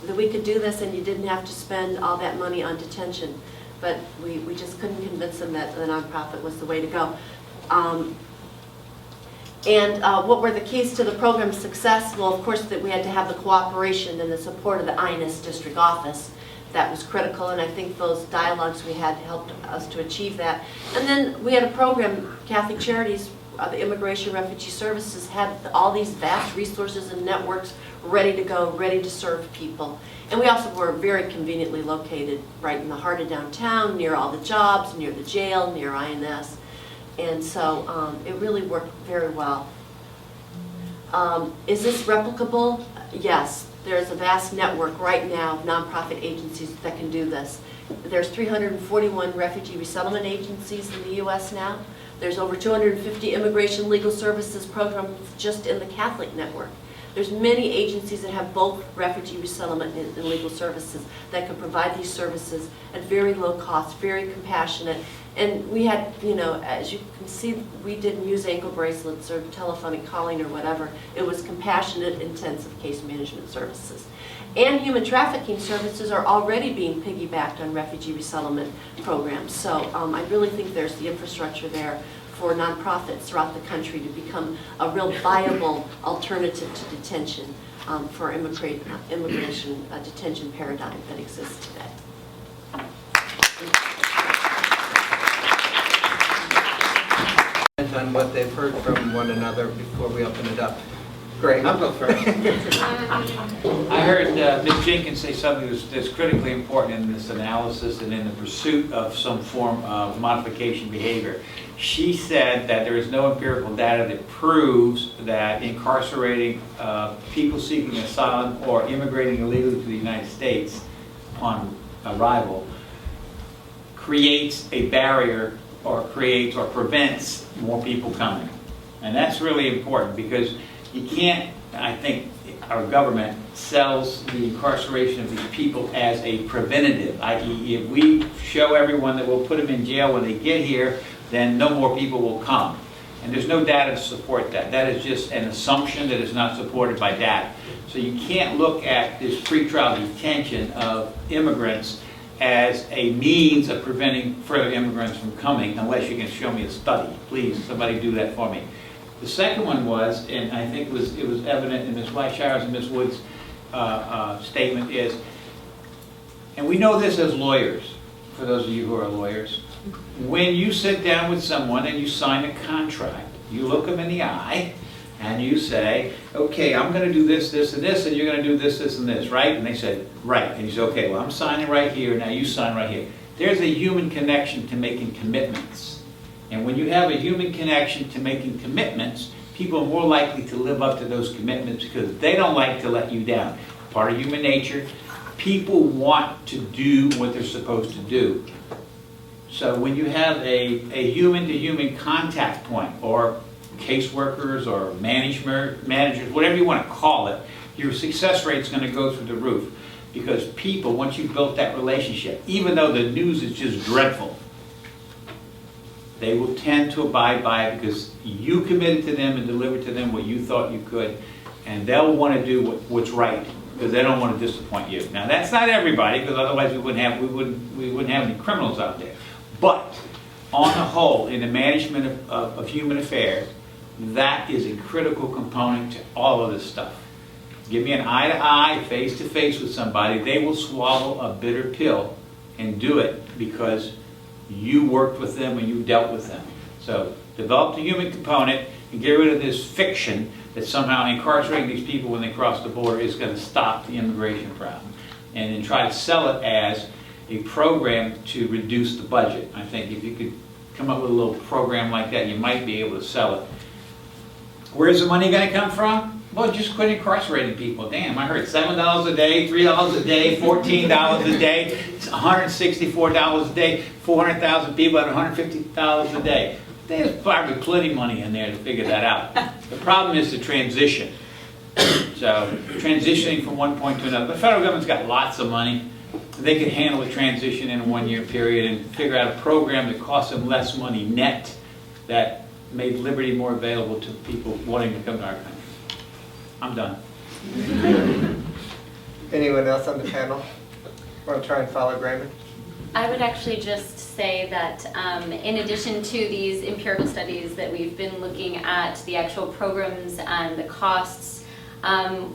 that we could do this and you didn't have to spend all that money on detention. But we just couldn't convince them that the nonprofit was the way to go. What were the keys to the program's success? Well, of course, that we had to have the cooperation and the support of the INS district office. That was critical, and I think those dialogues we had helped us to achieve that. And then we had a program, Catholic Charities, the Immigration Refugee Services had all these vast resources and networks ready to go, ready to serve people. And we also were very conveniently located right in the heart of downtown, near all the jobs, near the jail, near INS. And so it really worked very well. Is this replicable? Yes. There's a vast network right now of nonprofit agencies that can do this. There's 341 refugee resettlement agencies in the U.S. now. There's over 250 immigration legal services programs just in the Catholic network. There's many agencies that have both refugee resettlement and legal services that can provide these services at very low cost, very compassionate. And we had, as you can see, we didn't use ankle bracelets or telephonic calling or whatever. It was compassionate, intensive case management services. And human trafficking services are already being piggybacked on refugee resettlement programs. So I really think there's the infrastructure there for nonprofits throughout the country to become a real viable alternative to detention for immigration detention paradigm that exists today. On what they've heard from one another before we open it up. Great. I'll go first. I heard Ms. Jenkins say something that's critically important in this analysis and in the pursuit of some form of modification behavior. She said that there is no empirical data that proves that incarcerating people seeking asylum or immigrating illegally to the United States upon arrival creates a barrier or prevents more people coming. And that's really important because you can't, I think, our government sells the incarceration of these people as a preventative, i.e. if we show everyone that we'll put them in jail when they get here, then no more people will come. And there's no data to support that. That is just an assumption that is not supported by data. So you can't look at this pretrial detention of immigrants as a means of preventing further immigrants from coming unless you can show me a study. Please, somebody do that for me. The second one was, and I think it was evident in Ms. Weishar's and Ms. Wood's statement is, and we know this as lawyers, for those of you who are lawyers, when you sit down with someone and you sign a contract, you look them in the eye and you say, okay, I'm going to do this, this, and this, and you're going to do this, this, and this, right? And they said, right. And you say, okay, well, I'm signing right here, now you sign right here. There's a human connection to making commitments. And when you have a human connection to making commitments, people are more likely to live up to those commitments because they don't like to let you down. Part of human nature, people want to do what they're supposed to do. So when you have a human-to-human contact point, or caseworkers, or managers, whatever you want to call it, your success rate is going to go through the roof. Because people, once you've built that relationship, even though the news is just dreadful, they will tend to abide by it because you committed to them and delivered to them what you thought you could, and they'll want to do what's right because they don't want to disappoint you. Now that's not everybody, because otherwise we wouldn't have any criminals out there. But on the whole, in the management of human affairs, that is a critical component to all of this stuff. Give me an eye-to-eye, face-to-face with somebody, they will swallow a bitter pill and do it because you worked with them and you dealt with them. So develop the human component and get rid of this fiction that somehow incarcerating these people when they cross the border is going to stop the immigration problem. And then try to sell it as a program to reduce the budget. I think if you could come up with a little program like that, you might be able to sell it. Where's the money going to come from? Well, just quit incarcerating people. Damn, I heard $7 a day, $3 a day, $14 a day, $164 a day, 400,000 people at $150 a day. There's probably plenty of money in there to figure that out. The problem is the transition. So transitioning from one point to another. The federal government's got lots of money. They can handle a transition in a one-year period and figure out a program that costs them less money net that made liberty more available to people wanting to come to our country. I'm done. Anyone else on the panel want to try and follow Graymond? I would actually just say that in addition to these empirical studies that we've been looking at the actual programs and the costs,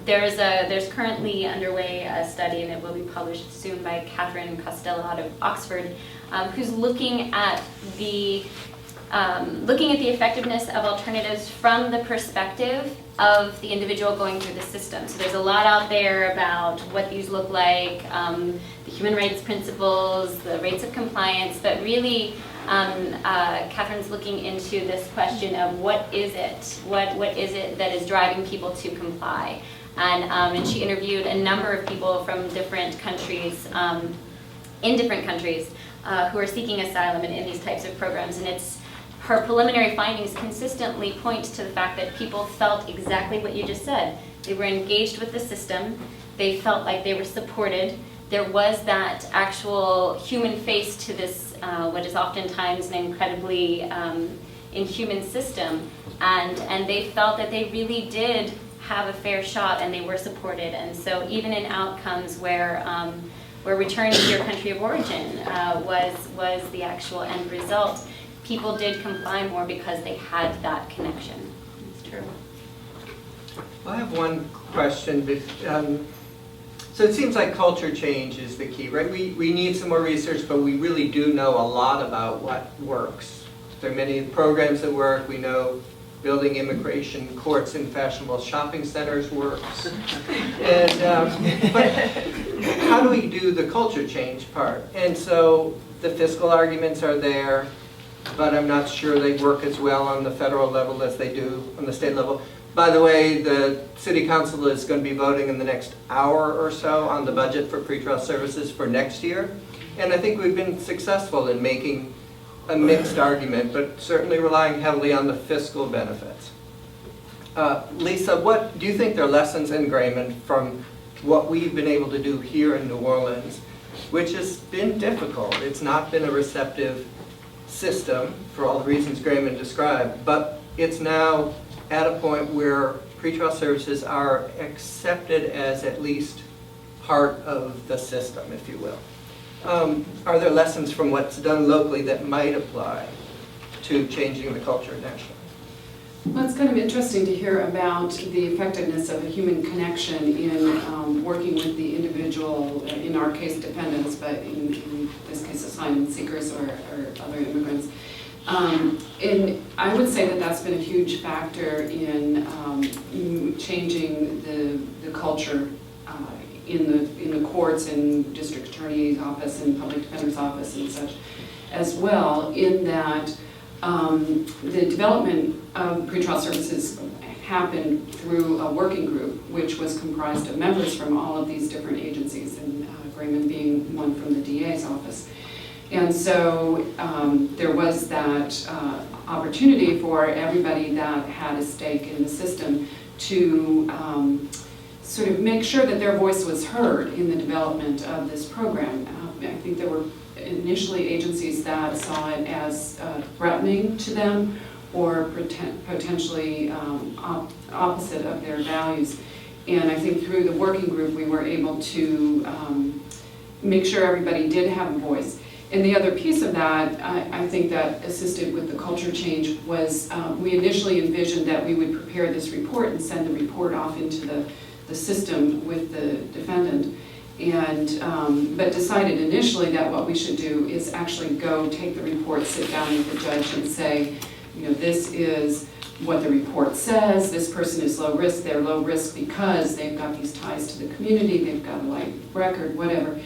there's currently underway a study, and it will be published soon, by Catherine Costello out of Oxford, who's looking at the effectiveness of alternatives from the perspective of the individual going through the system. So there's a lot out there about what these look like, the human rights principles, the rates of compliance, but really Catherine's looking into this question of what is it that is driving people to comply. And she interviewed a number of people from different countries, in different countries, who are seeking asylum in these types of programs. And her preliminary findings consistently point to the fact that people felt exactly what you just said. They were engaged with the system. They felt like they were supported. There was that actual human face to this, what is oftentimes an incredibly inhuman system. And they felt that they really did have a fair shot and they were supported. And so even in outcomes where returning to your country of origin was the actual end result, people did comply more because they had that connection. It's true. I have one question. So it seems like culture change is the key, right? We need some more research, but we really do know a lot about what works. There are many programs that work. We know building immigration courts in fashionable shopping centers works. And, but how do we do the culture change part? And so the fiscal arguments are there, but I'm not sure they work as well on the federal level as they do on the state level. By the way, the City Council is going to be voting in the next hour or so on the budget for pretrial services for next year. And I think we've been successful in making a mixed argument, but certainly relying heavily on the fiscal benefits. Lisa, what do you think there are lessons in Graymond from what we've been able to do here in New Orleans, which has been difficult? It's not been a receptive system for all the reasons Graymond described, but it's now at a point where pretrial services are accepted as at least part of the system, if you will. Are there lessons from what's done locally that might apply to changing the culture nationally? Well, it's kind of interesting to hear about the effectiveness of a human connection in working with the individual, in our case dependents, but in this case asylum seekers or other immigrants. And I would say that that's been a huge factor in changing the culture in the courts and district attorney's office and public defender's office and such as well, in that the development of pretrial services happened through a working group which was comprised of members from all of these different agencies, and Graymond being one from the DA's office. And so there was that opportunity for everybody that had a stake in the system to sort of make sure that their voice was heard in the development of this program. I think there were initially agencies that saw it as threatening to them or potentially opposite of their values. And I think through the working group we were able to make sure everybody did have a voice. And the other piece of that, I think that assisted with the culture change was we initially envisioned that we would prepare this report and send the report off into the system with the defendant. And but decided initially that what we should do is actually go take the report, sit down with the judge and say, you know, this is what the report says, this person is low risk, they're low risk because they've got these ties to the community, they've got a light record, whatever.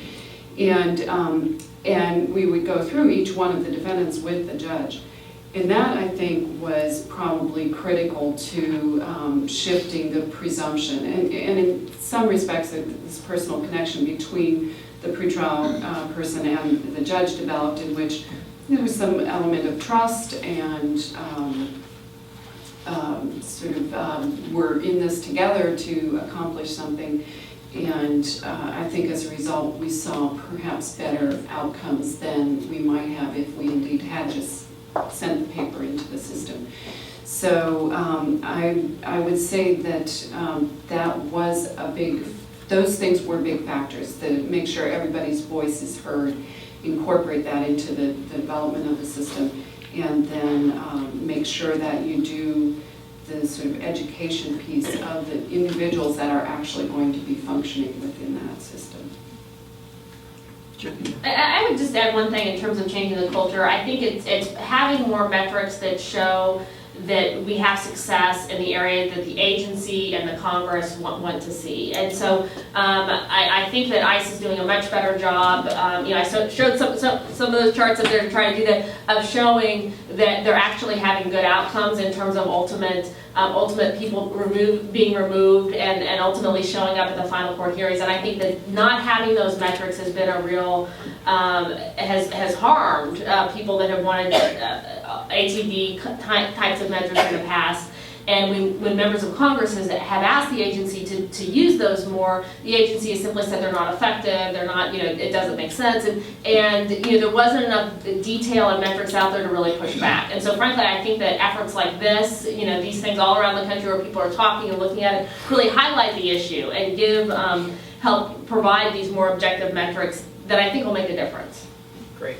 And we would go through each one of the defendants with the judge. And that, I think, was probably critical to shifting the presumption. And in some respects, this personal connection between the pretrial person and the judge developed, in which there was some element of trust and we're in this together to accomplish something. And I think as a result, we saw perhaps better outcomes than we might have if we indeed had just sent the paper into the system. So I would say that that was those things were big factors, to make sure everybody's voice is heard, incorporate that into the development of the system, and then make sure that you do the sort of education piece of the individuals that are actually going to be functioning within that system. I would just add one thing in terms of changing the culture. I think it's having more metrics that show that we have success in the area that the agency and the Congress want to see. And so I think that ICE is doing a much better job. I showed some of those charts up there to try to do that, of showing that they're actually having good outcomes in terms of ultimate people being removed and ultimately showing up at the final court hearings. And I think that not having those metrics has been a real, has harmed people that have wanted ATD types of measures in the past. And when members of Congress have asked the agency to use those more, the agency has simply said they're not effective, they're not, it doesn't make sense, and there wasn't enough detail and metrics out there to really push back. And so frankly, I think that efforts like this, these things all around the country where people are talking and looking at it, really highlight the issue and help provide these more objective metrics that I think will make a difference. Great.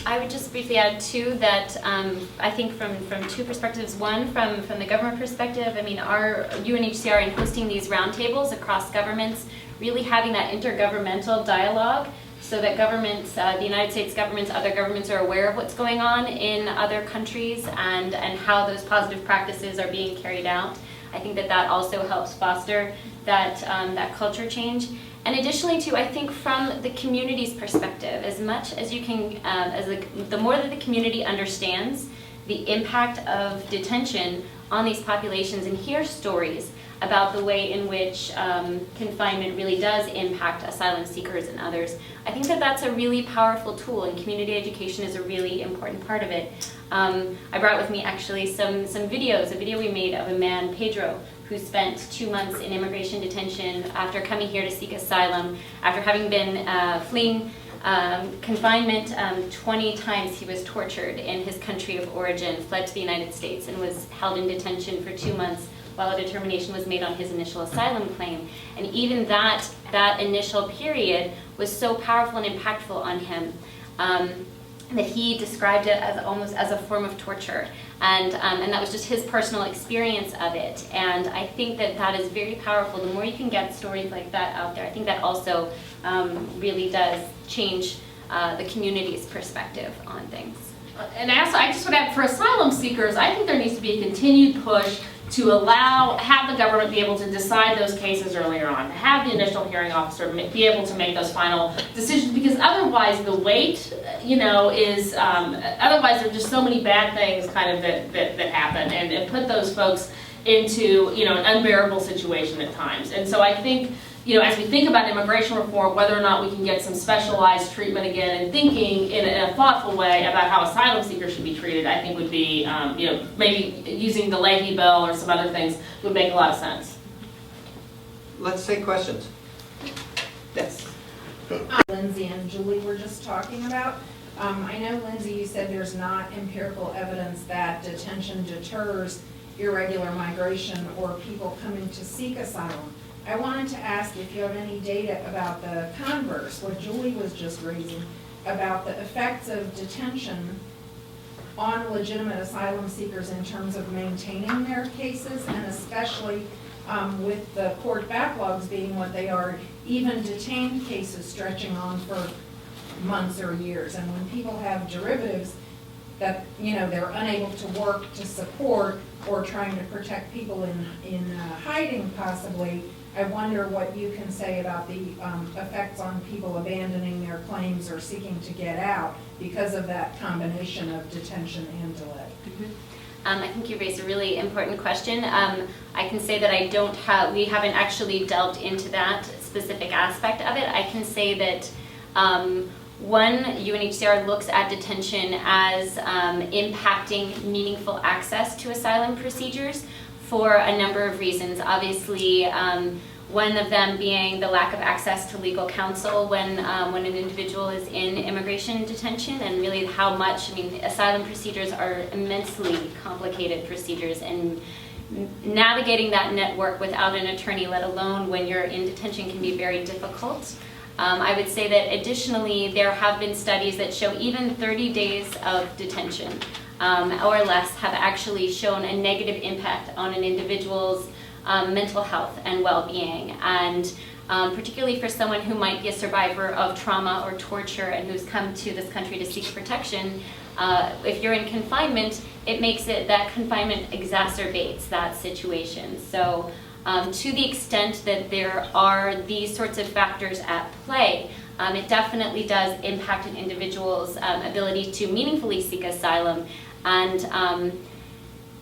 I would just briefly add too that I think from two perspectives. One, from the government perspective, our UNHCR in hosting these roundtables across governments, really having that intergovernmental dialogue so that governments, the United States governments, other governments are aware of what's going on in other countries and how those positive practices are being carried out. I think that also helps foster that culture change. And additionally, too, I think from the community's perspective, as much as you can, the more that the community understands the impact of detention on these populations and hears stories about the way in which confinement really does impact asylum seekers and others, I think that's a really powerful tool, and community education is a really important part of it. I brought with me actually some videos, a video we made of a man, Pedro, who spent 2 months in immigration detention after coming here to seek asylum, after having been fleeing Confinement, 20 times he was tortured in his country of origin, fled to the United States, and was held in detention for 2 months while a determination was made on his initial asylum claim. And even that initial period was so powerful and impactful on him that he described it as almost as a form of torture. And that was just his personal experience of it. And I think that is very powerful. The more you can get stories like that out there, I think that also really does change the community's perspective on things. And I just would add, for asylum seekers, I think there needs to be a continued push to have the government be able to decide those cases earlier on, have the initial hearing officer be able to make those final decisions, because otherwise the wait, is, otherwise there are just so many bad things kind of that happen and put those folks into, an unbearable situation at times. And so I think, as we think about immigration reform, whether or not we can get some specialized treatment again and thinking in a thoughtful way about how asylum seekers should be treated, I think would be, maybe using the Leahy bill or some other things would make a lot of sense. Let's take questions. Yes. Lindsay and Julie were just talking about. I know, Lindsay, you said there's not empirical evidence that detention deters irregular migration or people coming to seek asylum. I wanted to ask if you have any data about the converse, what Julie was just raising, about the effects of detention on legitimate asylum seekers in terms of maintaining their cases, and especially with the court backlogs being what they are, even detained cases stretching on for months or years. And when people have derivatives that, they're unable to work to support or trying to protect people in hiding possibly, I wonder what you can say about the effects on people abandoning their claims or seeking to get out because of that combination of detention and delay. I think you raised a really important question. I can say that we haven't actually delved into that specific aspect of it. I can say that UNHCR looks at detention as impacting meaningful access to asylum procedures for a number of reasons. Obviously, one of them being the lack of access to legal counsel when an individual is in immigration detention, and really how much, asylum procedures are immensely complicated procedures, and navigating that network without an attorney, let alone when you're in detention, can be very difficult. I would say that additionally, there have been studies that show even 30 days of detention or less have actually shown a negative impact on an individual's mental health and well-being. And particularly for someone who might be a survivor of trauma or torture and who's come to this country to seek protection, if you're in confinement, it makes it that confinement exacerbates that situation. So to the extent that there are these sorts of factors at play, it definitely does impact an individual's ability to meaningfully seek asylum. And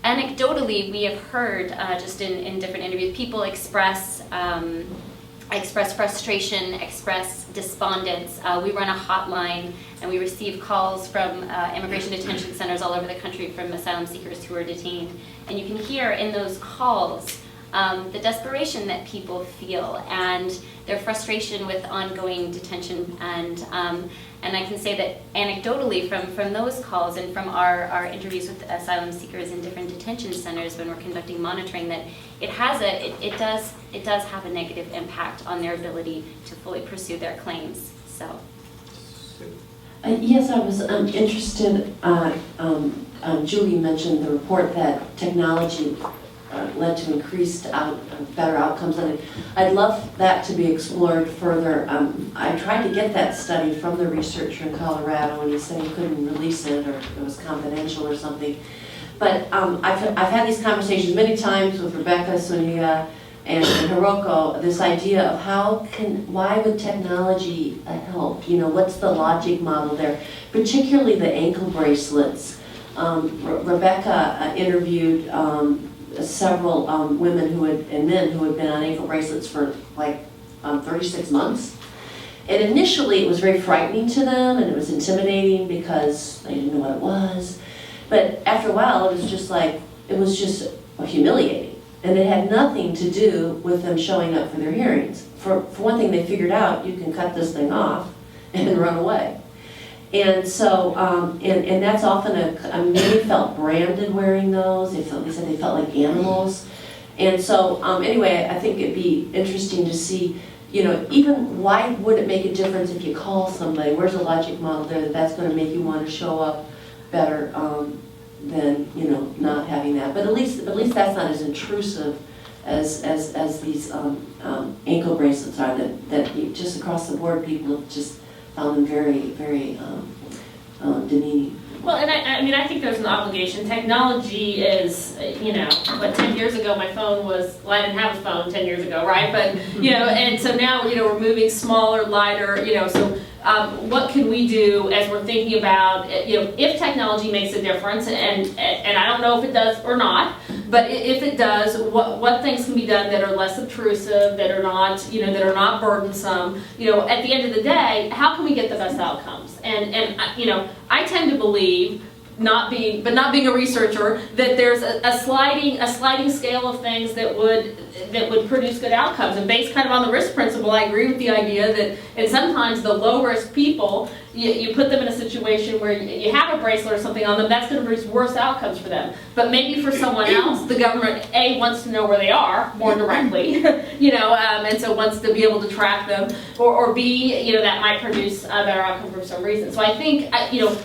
anecdotally, we have heard just in different interviews, people express frustration, express despondence. We run a hotline and we receive calls from immigration detention centers all over the country from asylum seekers who are detained. And you can hear in those calls the desperation that people feel and their frustration with ongoing detention. And I can say that anecdotally from those calls and from our interviews with asylum seekers in different detention centers when we're conducting monitoring, that it does have a negative impact on their ability to fully pursue their claims. So. Yes, I was interested. Julie mentioned the report that technology led to increased better outcomes, and I'd love that to be explored further. I tried to get that study from the researcher in Colorado, and he said he couldn't release it, or it was confidential or something. But I've had these conversations many times with Rebecca, Sonia, and Hiroko. This idea of why would technology help? What's the logic model there? Particularly the ankle bracelets. Rebecca interviewed several women and men who had been on ankle bracelets for 36 months. And initially it was very frightening to them, and it was intimidating because they didn't know what it was. But after a while it was just humiliating. And it had nothing to do with them showing up for their hearings. For one thing, they figured out you can cut this thing off and run away. And so, and that's often many felt branded wearing those. They said they felt like animals. And so, anyway, I think it'd be interesting to see, you know, even why would it make a difference if you call somebody? Where's the logic model there that's going to make you want to show up better than, you know, not having that? But at least that's not as intrusive as these ankle bracelets are. That you, just across the board, people have just found them very, very demeaning. Well, and I mean, I think there's an obligation. Technology is, you know, what, 10 years ago my phone was, well, I didn't have a phone 10 years ago, right? But, you know, and so now, you know, we're moving smaller, lighter, you know, so what can we do as we're thinking about, you know, if technology makes a difference, and I don't know if it does or not, but if it does, what things can be done that are less obtrusive, that are not, you know, that are not burdensome, you know, at the end of the day, how can we get the best outcomes? And you know, I tend to believe, not being a researcher, that there's a sliding scale of things that would produce good outcomes. And based kind of on the risk principle, I agree with the idea that, and sometimes the low risk people, you put them in a situation where you have a bracelet or something on them, that's going to produce worse outcomes for them. But maybe for someone else, the government A, wants to know where they are more directly, you know, and so wants to be able to track them, or B, you know, that might produce a better outcome for some reason. So I think, you know,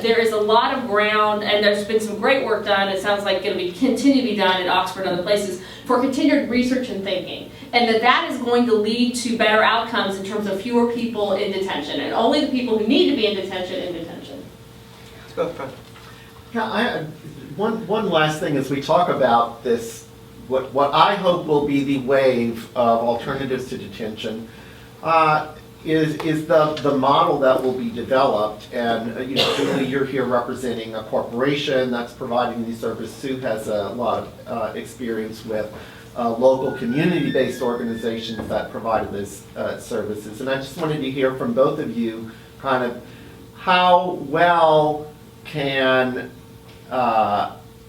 there is a lot of ground, and there's been some great work done. It sounds like going to continue to be done at Oxford and other places for continued research and thinking, and that is going to lead to better outcomes in terms of fewer people in detention, and only the people who need to be in detention. Let's go up front. Yeah, one last thing as we talk about this, what I hope will be the wave of alternatives to detention is the model that will be developed. And you know, Julie, you're here representing a corporation that's providing these services. Sue has a lot of experience with local community-based organizations that provided this services. And I just wanted to hear from both of you kind of how well can,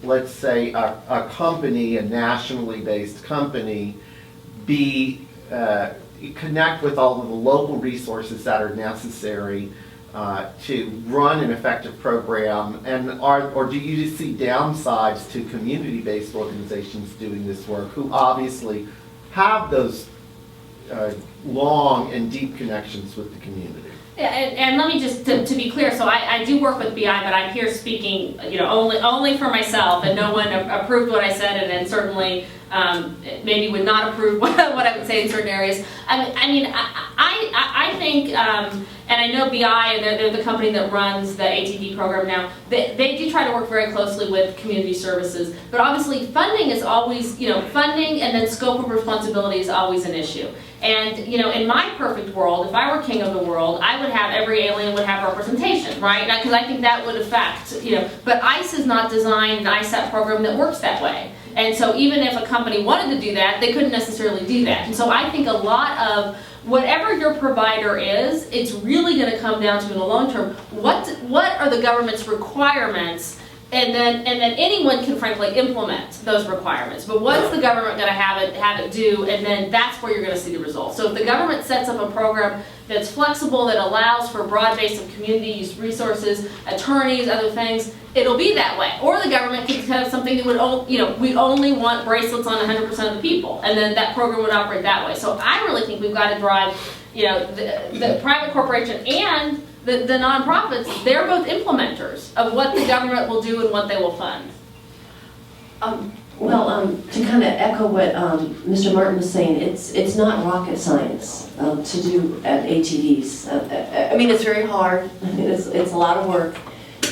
let's say, a company, a nationally based company, connect with all of the local resources that are necessary to run an effective program, and or do you see downsides to community-based organizations doing this work, who obviously have those long and deep connections with the community? Yeah, and let me just, to be clear, so I do work with BI, but I'm here speaking, you know, only for myself, and no one approved what I said, and then certainly maybe would not approve what I would say in certain areas. I think, and I know BI, and they're the company that runs the ATD program now, they do try to work very closely with community services, but obviously funding is always, you know, funding and then scope of responsibility is always an issue. And, you know, in my perfect world, if I were king of the world, I would have every alien would have representation, right? Because I think that would affect, you know, but ICE is not designed an ISAP program that works that way. And so even if a company wanted to do that, they couldn't necessarily do that. And so I think a lot of whatever your provider is, it's really going to come down to, in the long term, what are the government's requirements, and then anyone can frankly implement those requirements. But what's the government going to have it do, and then that's where you're going to see the results. So if the government sets up a program that's flexible, that allows for a broad base of community resources, attorneys, other things, it'll be that way. Or the government could have something that would, you know, we only want bracelets on 100% of the people, and then that program would operate that way. So I really think we've got to drive, you know, the private corporation and the nonprofits, they're both implementers of what the government will do and what they will fund. To kind of echo what Mr. Martin was saying, it's not rocket science to do at ATDs. I mean, it's very hard. It's a lot of work,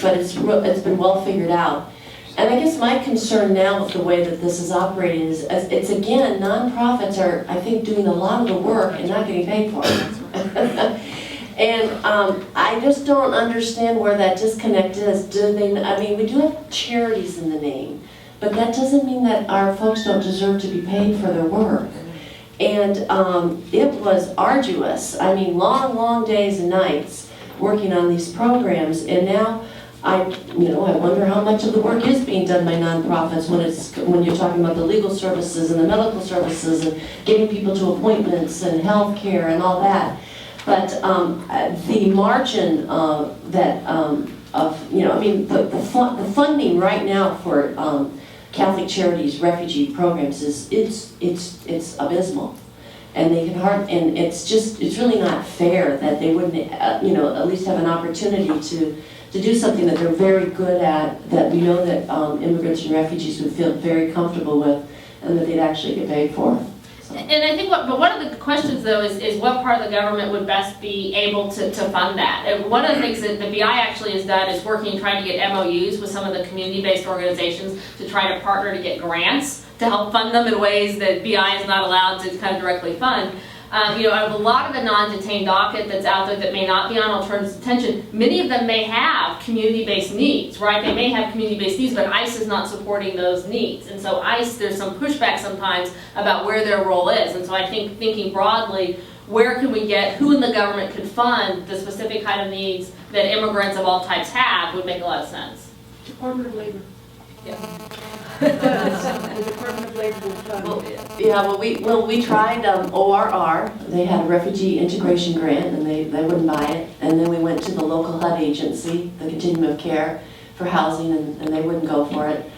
but it's been well figured out. And I guess my concern now with the way that this is operating is, it's again, nonprofits are, I think, doing a lot of the work and not getting paid for it. And I just don't understand where that disconnect is. I mean, we do have charities in the name, but that doesn't mean that our folks don't deserve to be paid for their work. And it was arduous. I mean, long days and nights working on these programs. And now I wonder how much of the work is being done by nonprofits when you're talking about the legal services and the medical services and getting people to appointments and health care and all that. But the margin the funding right now for Catholic Charities refugee programs it's abysmal. And they can and it's really not fair that they wouldn't, at least have an opportunity to do something that they're very good at, that we know that immigrants and refugees would feel very comfortable with, and that they'd actually get paid for. So. And I think but one of the questions though is what part of the government would best be able to fund that? And one of the things that the BI actually has done is working, trying to get MOUs with some of the community-based organizations to try to partner to get grants to help fund them in ways that BI is not allowed to kind of directly fund. Out of a lot of the non-detained docket that's out there that may not be on alternative detention, many of them may have community-based needs, right? They may have community-based needs, but ICE is not supporting those needs. And so ICE, there's some pushback sometimes about where their role is. And so I think thinking broadly, where can we get, who in the government could fund the specific kind of needs that immigrants of all types have would make a lot of sense. Department of Labor. Yeah. The Department of Labor will fund it. We tried ORR. They had a refugee integration grant, and they wouldn't buy it. And then we went to the local HUD agency, the Continuum of Care, for housing, and they wouldn't go for it.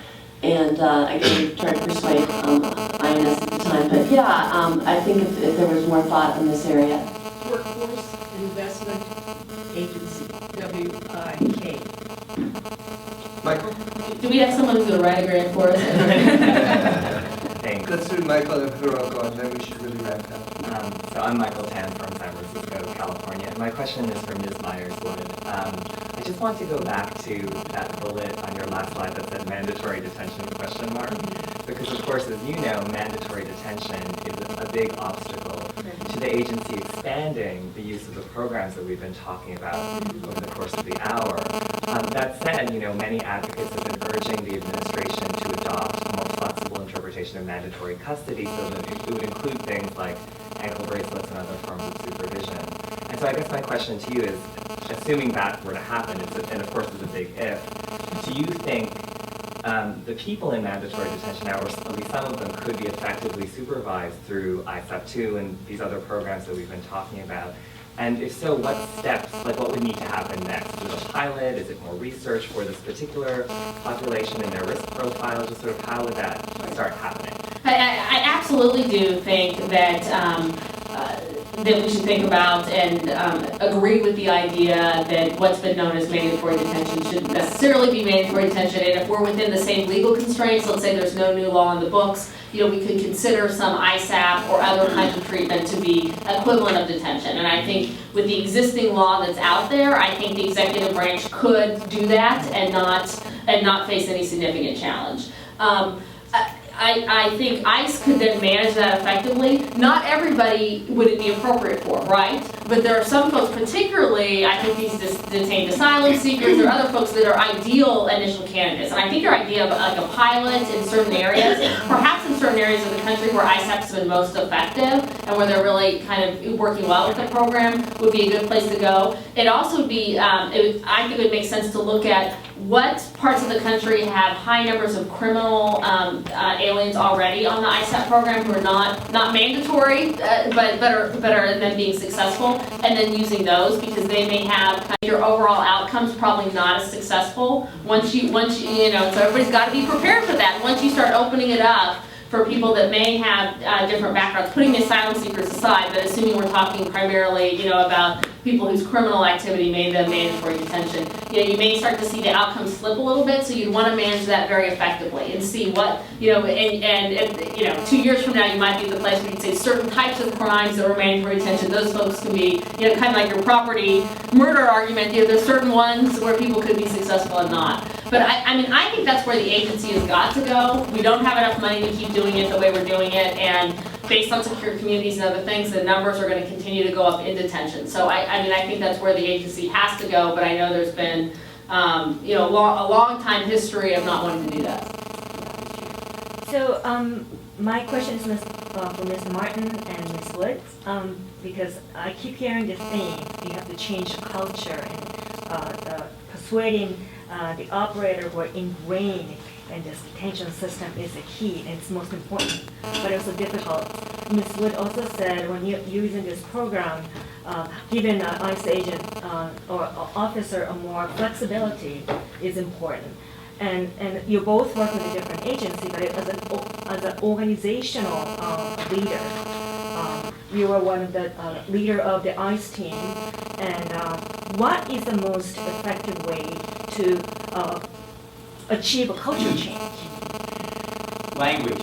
And again, we tried to persuade INS at the time. But yeah, I think if there was more thought in this area. Workforce Investment Agency, WIK. Michael? Do we have someone who's going to write a grant for us? Thanks. Let's do Michael and Hiroko, and then we should really wrap it up. So I'm Michael Tan from San Francisco, California. And my question is for Ms. Myers-Wood. I just want to go back to that bullet on your last slide that said mandatory detention ? Because of course, as you know, mandatory detention is a big obstacle to the agency expanding the use of the programs that we've been talking about over the course of the hour. That said, many advocates have been urging the administration to adopt a more flexible interpretation of mandatory custody so that it would include things like ankle bracelets and other forms of supervision. And so I guess my question to you is, assuming that were to happen, and of course it's a big if, do you think the people in mandatory detention now, or at least some of them, could be effectively supervised through ISAP2 and these other programs that we've been talking about? And if so, what steps, what would need to happen next? Is it a pilot? Is it more research for this particular population and their risk profile? Just sort of how would that start happening? I absolutely do think that that we should think about and agree with the idea that what's been known as mandatory detention shouldn't necessarily be mandatory detention. And if we're within the same legal constraints, let's say there's no new law in the books, we could consider some ISAP or other kinds of treatment to be equivalent of detention. And I think with the existing law that's out there, I think the executive branch could do that and not face any significant challenge. I think ICE could then manage that effectively. Not everybody would it be appropriate for, right? But there are some folks, particularly, I think these detained asylum seekers or other folks that are ideal initial candidates. And I think your idea of like a pilot in certain areas, perhaps in certain areas of the country where ISAP has been most effective and where they're really kind of working well with the program, would be a good place to go. It also would be, I think it would make sense to look at what parts of the country have high numbers of criminal aliens already on the ISAP program who are not mandatory, but are then being successful, and then using those because they may have your overall outcomes probably not as successful once you so everybody's got to be prepared for that. Once you start opening it up for people that may have different backgrounds, putting the asylum seekers aside, but assuming we're talking primarily, about people whose criminal activity made them mandatory detention, you may start to see the outcomes slip a little bit, so you'd want to manage that very effectively and see what, and 2 years from now you might be at the place where you'd say certain types of crimes that were mandatory detention, those folks can be, kind of like your property murder argument, there's certain ones where people could be successful and not. But I think that's where the agency has got to go. We don't have enough money to keep doing it the way we're doing it, and based on secure communities and other things, the numbers are going to continue to go up in detention. So I think that's where the agency has to go, but I know there's been a long time history of not wanting to do that. So my question is for Ms. Martin and Ms. Wood, because I keep hearing this thing, you have to change the culture and persuading the operator who are ingrained in this detention system is the key, and it's most important, but also difficult. Ms. Wood also said when you're using this program, giving an ICE agent or officer a more flexibility is important. And you both work with a different agency, but as an organizational leader, you are one of the leader of the ICE team. And what is the most effective way to achieve a culture change? Language.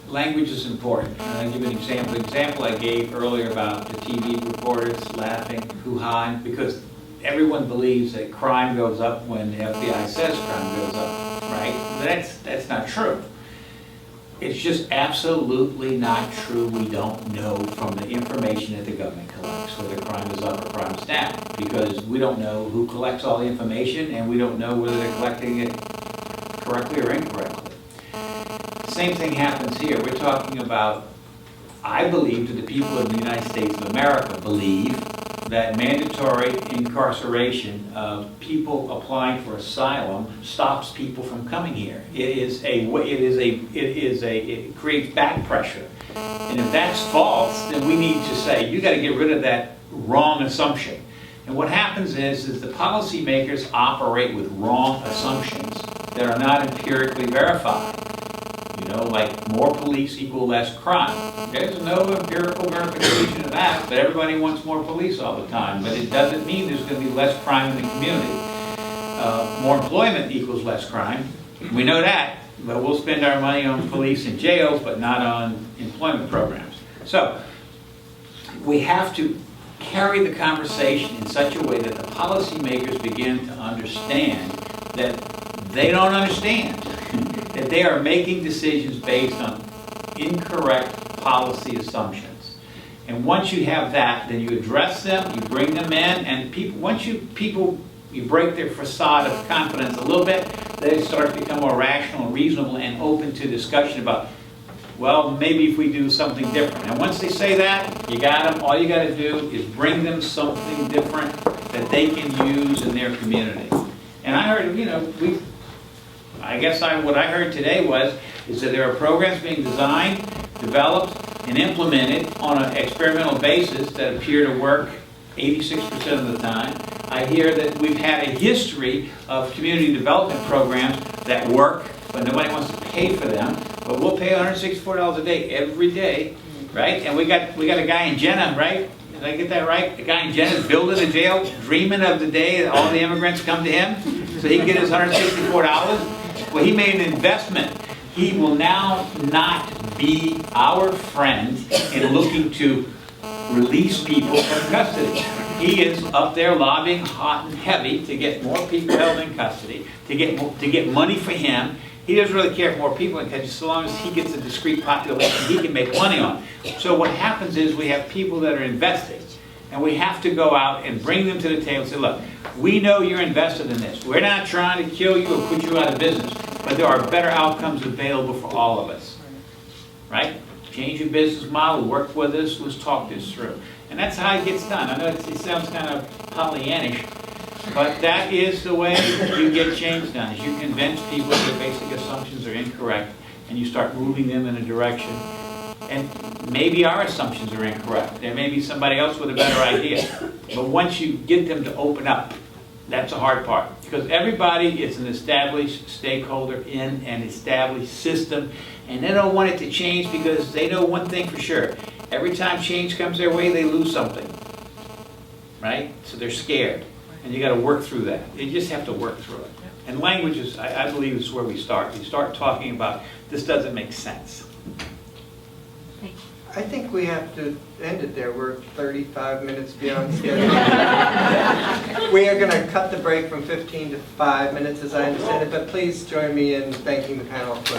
Language is important. And I'll give you an example. The example I gave earlier about the TV reporters laughing, hoo-hawing, because everyone believes that crime goes up when the FBI says crime goes up, right? That's not true. It's just absolutely not true. We don't know from the information that the government collects whether crime is up or crime is down, because we don't know who collects all the information, and we don't know whether they're collecting it correctly or incorrectly. Same thing happens here. We're talking about, I believe that the people of the United States of America believe that mandatory incarceration of people applying for asylum stops people from coming here. It creates back pressure. And if that's false, then we need to say, you got to get rid of that wrong assumption. And what happens is the policymakers operate with wrong assumptions that are not empirically verified. You know, like more police equal less crime. There's no empirical verification of that, but everybody wants more police all the time. But it doesn't mean there's going to be less crime in the community. More employment equals less crime. We know that, but we'll spend our money on police and jails, but not on employment programs. So we have to carry the conversation in such a way that the policymakers begin to understand that they don't understand. That they are making decisions based on incorrect policy assumptions. And once you have that, then you address them, you bring them in, and once you break their facade of confidence a little bit, they start to become more rational and reasonable and open to discussion about, well, maybe if we do something different. And once they say that, you got them. All you got to do is bring them something different that they can use in their community. And I heard, what I heard today is that there are programs being designed, developed, and implemented on an experimental basis that appear to work 86% of the time. I hear that we've had a history of community development programs that work, but nobody wants to pay for them. But we'll pay $164 a day every day, right? And we got a guy in Jenna, right? Did I get that right? A guy in Jenna is building a jail, dreaming of the day that all the immigrants come to him so he can get his $164. Well, he made an investment. He will now not be our friend in looking to release people from custody. He is up there lobbying hot and heavy to get more people held in custody, to get money for him. He doesn't really care if more people in custody, so long as he gets a discrete population he can make money on. So what happens is we have people that are invested, and we have to go out and bring them to the table and say, look, we know you're invested in this. We're not trying to kill you or put you out of business, but there are better outcomes available for all of us, right? Change your business model, work with us, let's talk this through. And that's how it gets done. I know it sounds kind of Pollyannish, but that is the way you get change done, is you convince people that basic assumptions are incorrect, and you start moving them in a direction. And maybe our assumptions are incorrect. There may be somebody else with a better idea. But once you get them to open up, that's the hard part. Because everybody is an established stakeholder in an established system, and they don't want it to change because they know one thing for sure. Every time change comes their way, they lose something. Right? So they're scared. And you got to work through that. You just have to work through it. And language is, I believe, is where we start. We start talking about, this doesn't make sense. I think we have to end it there. We're 35 minutes beyond schedule. We are going to cut the break from 15 to 5 minutes, as I understand it, but please join me in thanking the panel for